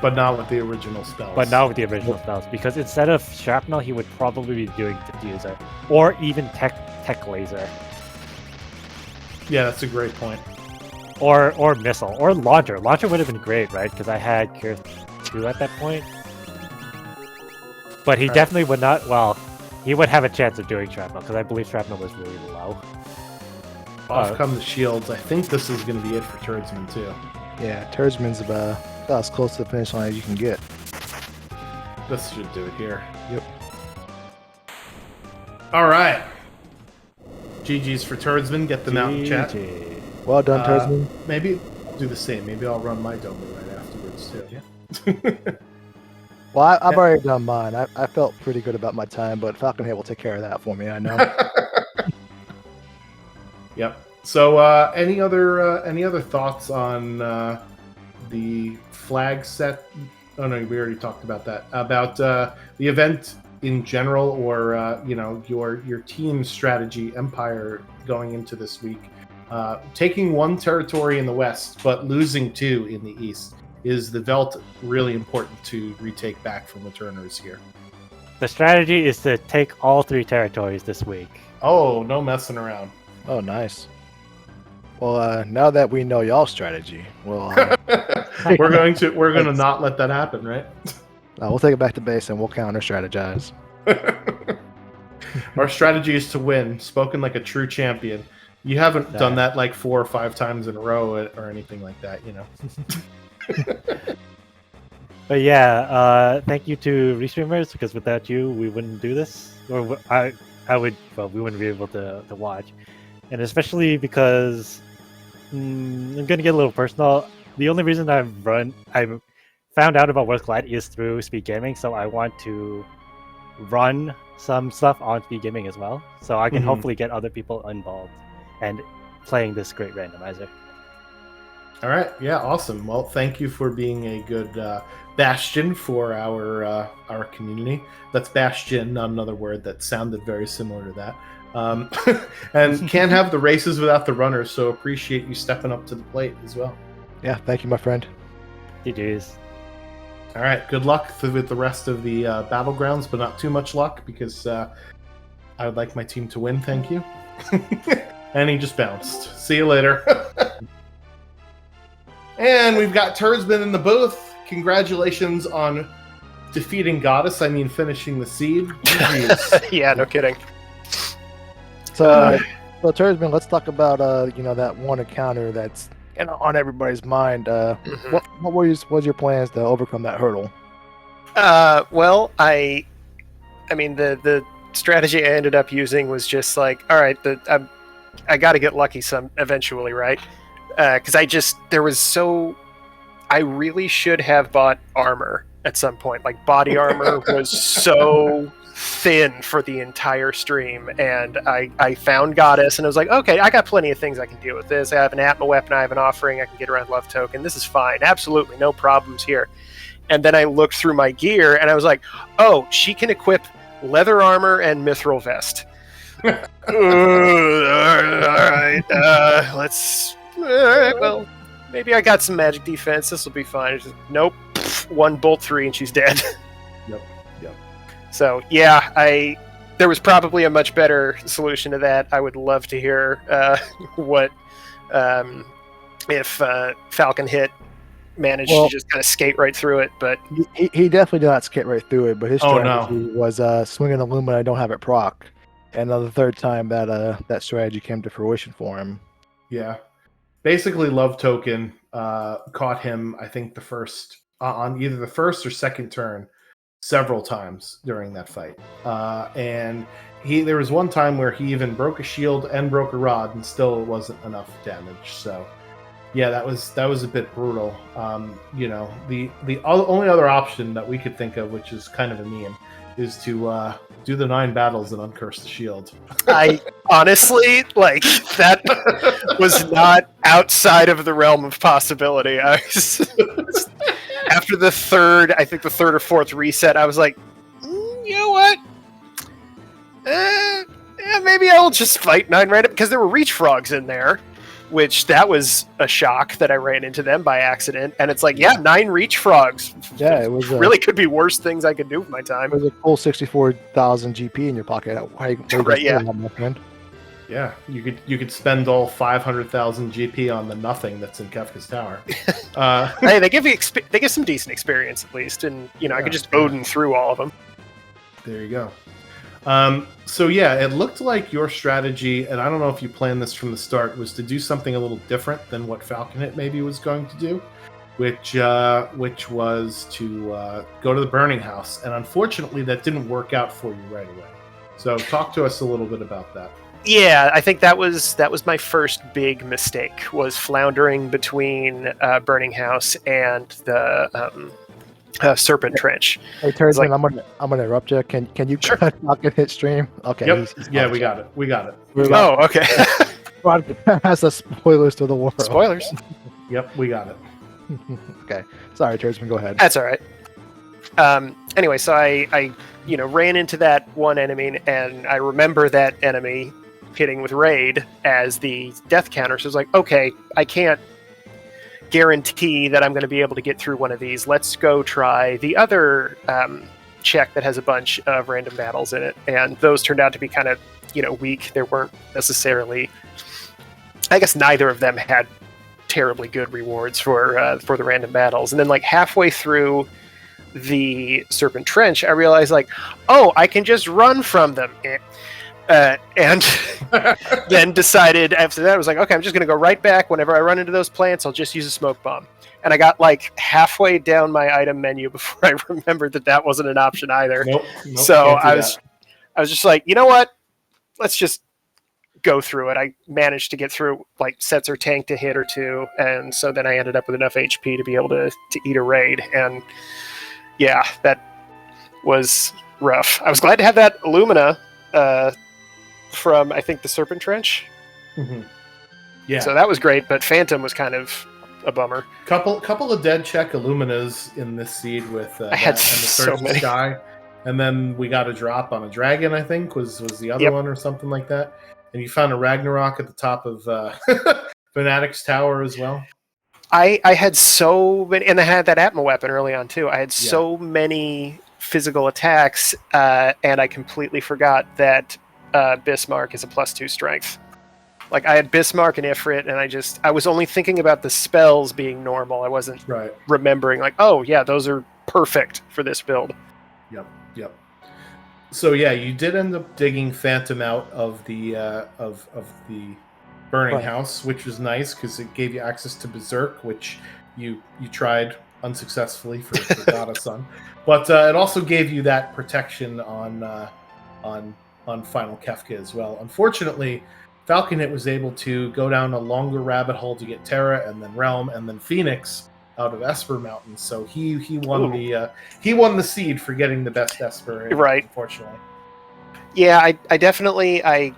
But not with the original spells. Because instead of shrapnel, he would probably be doing diffuser or even tech laser. Yeah, that's a great point. Or missile or launcher. Launcher would have been great, right? Because I had Cure 2 at that point. But he definitely would not. Well, he would have a chance of doing shrapnel because I believe shrapnel was really low. Off come the shields. I think this is going to be it for Turdsman too. Yeah, Turdsman's about as close to the finish line as you can get. This should do it here. Yep. All right. GG's for Turdsman. Get them out in chat. Well done, Turdsman. Maybe I'll do the same. Maybe I'll run my Doma right afterwards too. Yeah. Well, I've already done mine. I felt pretty good about my time, but Falcon Head will take care of that for me. I know. Yep. So, any other thoughts on the flag set? Oh no, we already talked about that. About the event in general, or your team strategy, Empire going into this week, taking 1 territory in the west but losing 2 in the east. Is the Velt really important to retake back from returners here? The strategy is to take all 3 territories this week. Oh, no messing around. Oh, nice. Well, now that we know y'all's strategy, well, we're going to not let that happen, right? we'll take it back to base and we'll counter strategize. Our strategy is to win. Spoken like a true champion. You haven't done that like 4 or 5 times in a row or anything like that, you know. But yeah, thank you to Restreamers, because without you, we wouldn't do this, or we wouldn't be able to watch, and especially because I'm gonna get a little personal. The only reason I found out about World Collide is through SpeedGaming, so I want to run some stuff on SpeedGaming as well, so I can hopefully get other people involved and playing this great randomizer. All right, yeah, awesome. Well, thank you for being a good bastion for our community. That's bastion, not another word that sounded very similar to that. And can't have the races without the runners, so appreciate you stepping up to the plate as well. Yeah, thank you, my friend. GG's. All right, good luck with the rest of the battlegrounds, but not too much luck, because I would like my team to win, thank you. And he just bounced. See you later. And we've got Turdsman in the booth. Congratulations on defeating Goddess. I mean, finishing the seed. Yeah, no kidding. So, Turdsman, let's talk about that one encounter that's on everybody's mind. What was your plans to overcome that hurdle? Well, I mean, the strategy I ended up using was just like, all right, I got to get lucky eventually, right? Because I really should have bought armor at some point. Like, body armor was so thin for the entire stream, and I found Goddess, and I was like, okay, I got plenty of things I can deal with this. I have an Atma weapon, I have an offering, I can get around Love Token. This is fine. Absolutely no problems here. And then I looked through my gear, and I was like, oh, she can equip leather armor and mithril vest. All right, let's... All right, well, maybe I got some magic defense. This will be fine. Just, nope. One bolt 3 and she's dead. Yep. So yeah, there was probably a much better solution to that. I would love to hear what if Falcon Hit managed to just kind of skate right through it. But he definitely did not skate right through it. But his Oh, strategy was swinging Illumina. I don't have it proc, and the third time that strategy came to fruition for him. Yeah. Basically, Love Token caught him, I think, the first on either the first or second turn several times during that fight. And there was one time where he even broke a shield and broke a rod, and still it wasn't enough damage. So yeah, that was a bit brutal. The only other option that we could think of, which is kind of a meme, is to do the 9 battles and uncurse the shield. I honestly, that was not outside of the realm of possibility. After the third or fourth reset, I was like, you know what? Yeah, maybe I'll just fight 9 random, because there were reach frogs in there, which that was a shock that I ran into them by accident. And it's like, yeah, 9 reach frogs. Yeah, it was really could be worse things I could do with my time. It was a full 64,000 GP in your pocket. Right, yeah. My friend. Yeah, you could spend all 500,000 GP on the nothing that's in Kefka's Tower. Hey, they give some decent experience at least, and I could just Odin through all of them. There you go. So yeah, it looked like your strategy, and I don't know if you planned this from the start, was to do something a little different than what Falcon Hit maybe was going to do, which was to go to the Burning House, and unfortunately that didn't work out for you right away. So talk to us a little bit about that. Yeah, I think that was my first big mistake, was floundering between Burning House and the Serpent Trench. Hey, Terry, I'm gonna interrupt you. Can you cut Falcon Hit stream? Okay. Yep. Yeah, we got it. Oh, okay. Has the spoilers to the world. Spoilers. Yep, we got it. Okay. Sorry, Terry, go ahead. That's all right. Anyway, so I ran into that one enemy, and I remember that enemy hitting with raid as the death counter. So I was like, okay, I can't guarantee that I'm going to be able to get through one of these. Let's go try the other check that has a bunch of random battles in it. And those turned out to be kind of, weak. They weren't necessarily, I guess neither of them had terribly good rewards for the random battles. And then halfway through the Serpent Trench, I realized I can just run from them. And then decided after that, I was like, okay, I'm just going to go right back. Whenever I run into those plants, I'll just use a smoke bomb. And I got halfway down my item menu before I remembered that wasn't an option either. Nope, so I was just like, you know what? Let's just go through it. I managed to get through Setzer tank to hit or two. And so then I ended up with enough HP to be able to eat a raid. And yeah, that was rough. I was glad to have that Illumina from, I think, the Serpent Trench. Mm-hmm. Yeah. So that was great, but Phantom was kind of a bummer. Couple of dead check Illuminas in this seed with I had and the so Surgeon's many. Sky. And then we got a drop on a dragon, I think, was the other one or something like that. And you found a Ragnarok at the top of Fanatic's Tower as well. I had so many, and I had that Atma weapon early on too. I had so many physical attacks, and I completely forgot that Bismarck is a +2 strength. I had Bismarck and Ifrit, and I was only thinking about the spells being normal. I wasn't remembering oh yeah, those are perfect for this build. Yep. So yeah, you did end up digging Phantom out of the of the Burning House, which was nice because it gave you access to Berserk, which you tried unsuccessfully for Dada-san. But it also gave you that protection on Final Kefka as well. Unfortunately, Falcon Hit was able to go down a longer rabbit hole to get Terra and then Realm and then Phoenix out of Esper Mountain. So he won the seed for getting the best Esper. Right. Unfortunately. Yeah, I definitely I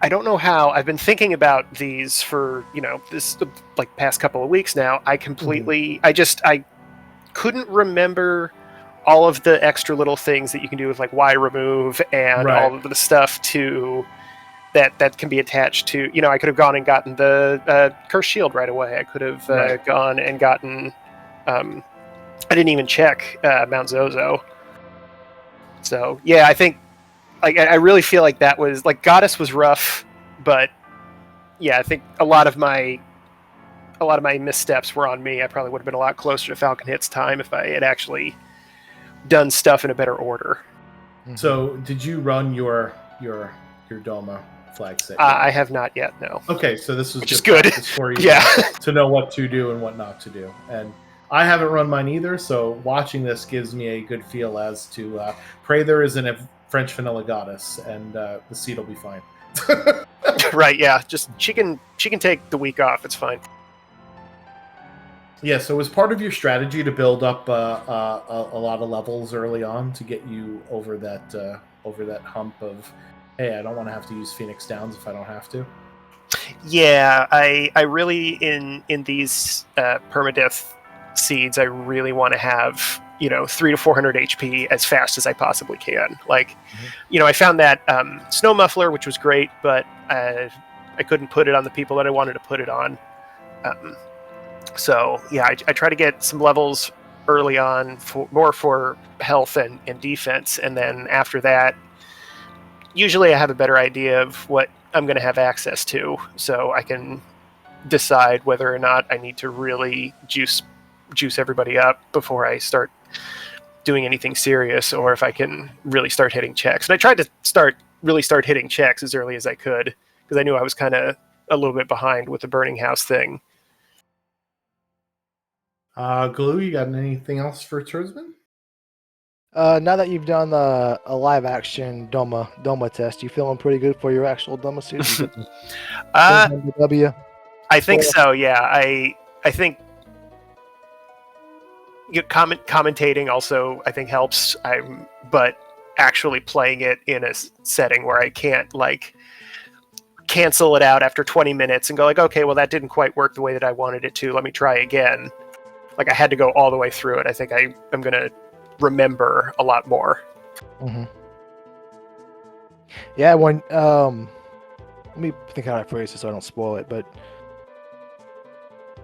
don't know how. I've been thinking about these for, this like past couple of weeks now. I completely I couldn't remember all of the extra little things that you can do with like Y remove and Right. all of the stuff to that can be attached to. I could have gone and gotten the curse shield right away. I could have Right. gone and gotten. I didn't even check Mount Zozo. So yeah, I think like I really feel like that was like Goddess was rough, but yeah, I think a lot of my missteps were on me. I probably would have been a lot closer to Falcon Hit's time if I had actually done stuff in a better order. So, did you run your Doma flag set? I have not yet. No. Okay, so this was Which is just good. practice for you Yeah. to know what to do and what not to do. And I haven't run mine either, so watching this gives me a good feel as to pray there isn't a French vanilla goddess, and the seed will be fine. Right. Yeah. Just she can take the week off. It's fine. Yeah, so was part of your strategy to build up a lot of levels early on to get you over that hump of, hey, I don't want to have to use Phoenix Downs if I don't have to. Yeah, I really in these permadeath seeds, I really want to have 300 to 400 HP as fast as I possibly can. Like, I found that snow muffler, which was great, but I couldn't put it on the people that I wanted to put it on. So yeah, I try to get some levels early on more for health and defense, and then after that, usually I have a better idea of what I'm going to have access to, so I can decide whether or not I need to really juice everybody up before I start doing anything serious, or if I can really start hitting checks. And I tried to really start hitting checks as early as I could, because I knew I was kind of a little bit behind with the burning house thing. Glue, you got anything else for Tursman? Now that you've done a live action Doma test, you feeling pretty good for your actual Doma suit? W. I think so. Yeah, I think commentating also I think helps. But actually playing it in a setting where I can't like cancel it out after 20 minutes and go like, okay, well that didn't quite work the way that I wanted it to. Let me try again. Like I had to go all the way through it. I think I'm gonna remember a lot more. Yeah, when let me think how I phrase this so I don't spoil it, but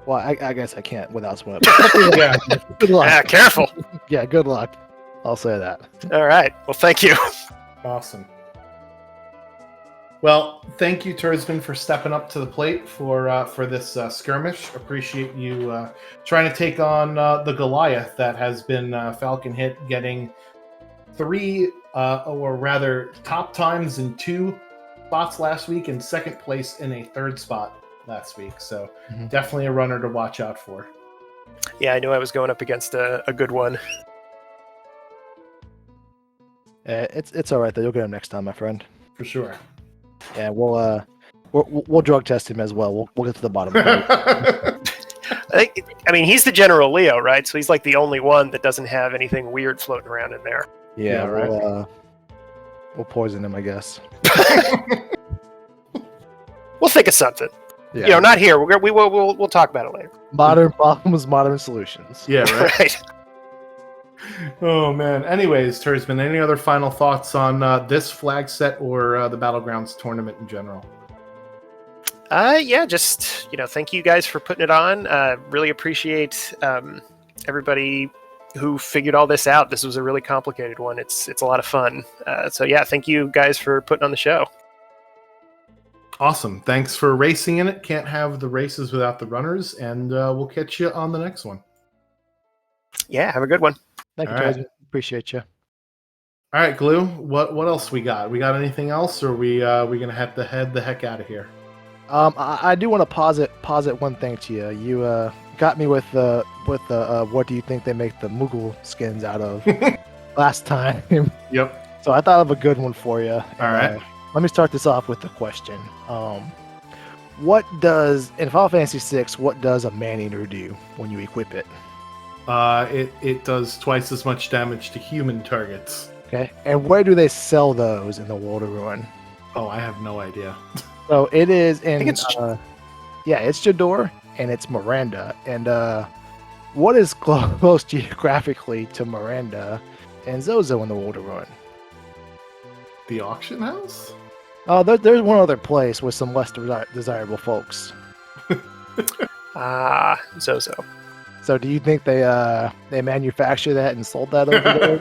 well, I guess I can't without spoiling it. Yeah. Good luck. Yeah, careful. Yeah, good luck. I'll say that. All right. Well, thank you. Awesome. Well, thank you, Tursman, for stepping up to the plate for this skirmish. Appreciate you trying to take on the Goliath that has been Falcon Hit, getting 3, or rather, top times in 2 spots last week, and second place in a 3rd spot last week. So definitely a runner to watch out for. Yeah, I knew I was going up against a good one. It's all right though. You'll get him next time, my friend. For sure. Yeah, we'll drug test him as well. We'll get to the bottom of it. I mean, he's the General Leo, right? So he's like the only one that doesn't have anything weird floating around in there. Yeah, right. We'll poison him, I guess. We'll think of something. Yeah. Not here. We'll talk about it later. Modern problems, modern solutions. Yeah, right. Right. Oh man. Anyways, Tursman, any other final thoughts on this flag set or the Battlegrounds tournament in general? Yeah, just thank you guys for putting it on. Really appreciate everybody who figured all this out. This was a really complicated one. It's a lot of fun. So yeah, thank you guys for putting on the show. Awesome. Thanks for racing in it. Can't have the races without the runners, and we'll catch you on the next one. Yeah, have a good one. Thank you, All right. Jason. Appreciate you. All right, Glue. What else we got? We got anything else, or are we gonna have to head the heck out of here? I do want to posit one thing to you. You got me with the what do you think they make the Moogle skins out of last time. Yep. So I thought of a good one for you. All right. Let me start this off with the question. What does in Final Fantasy VI? What does a man-eater do when you equip it? It does twice as much damage to human targets. Okay. And where do they sell those in the World of Ruin? Oh, I have no idea. So it is in. think it's- Yeah, it's Jador and it's Miranda. And what is close geographically to Miranda and Zozo in the World of Ruin? The auction house? Oh, there's one other place with some less desirable folks. Zozo. So do you think they manufacture that and sold that over there?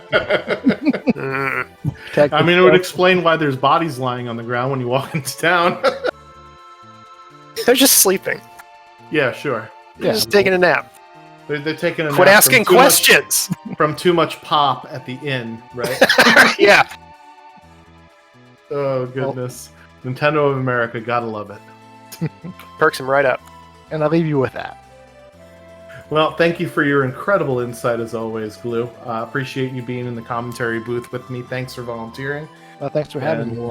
Mm. I mean, it would explain why there's bodies lying on the ground when you walk into town. They're just sleeping. Yeah, sure. They're Yeah, just taking a nap. They're taking a Quit nap asking from too much- questions. from too much pop at the inn, right? Yeah. Oh, goodness. Nintendo of America, gotta love it. Perks him right up. And I'll leave you with that. Well, thank you for your incredible insight as always, Glue. Appreciate you being in the commentary booth with me. Thanks for volunteering. Thanks for having And, me.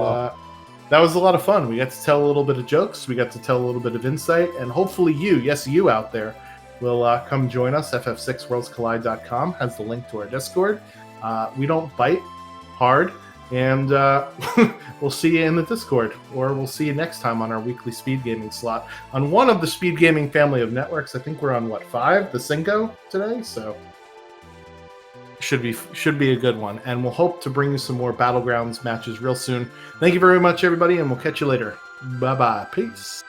that was a lot of fun. We got to tell a little bit of jokes. We got to tell a little bit of insight. And hopefully you out there, will come join us. FF6WorldsCollide.com has the link to our Discord. We don't bite hard. And we'll see you in the Discord. Or we'll see you next time on our weekly speed gaming slot. On one of the speed gaming family of networks. I think we're on, 5? The Cinco today? So should be a good one. And we'll hope to bring you some more Battlegrounds matches real soon. Thank you very much, everybody, and we'll catch you later. Bye-bye. Peace.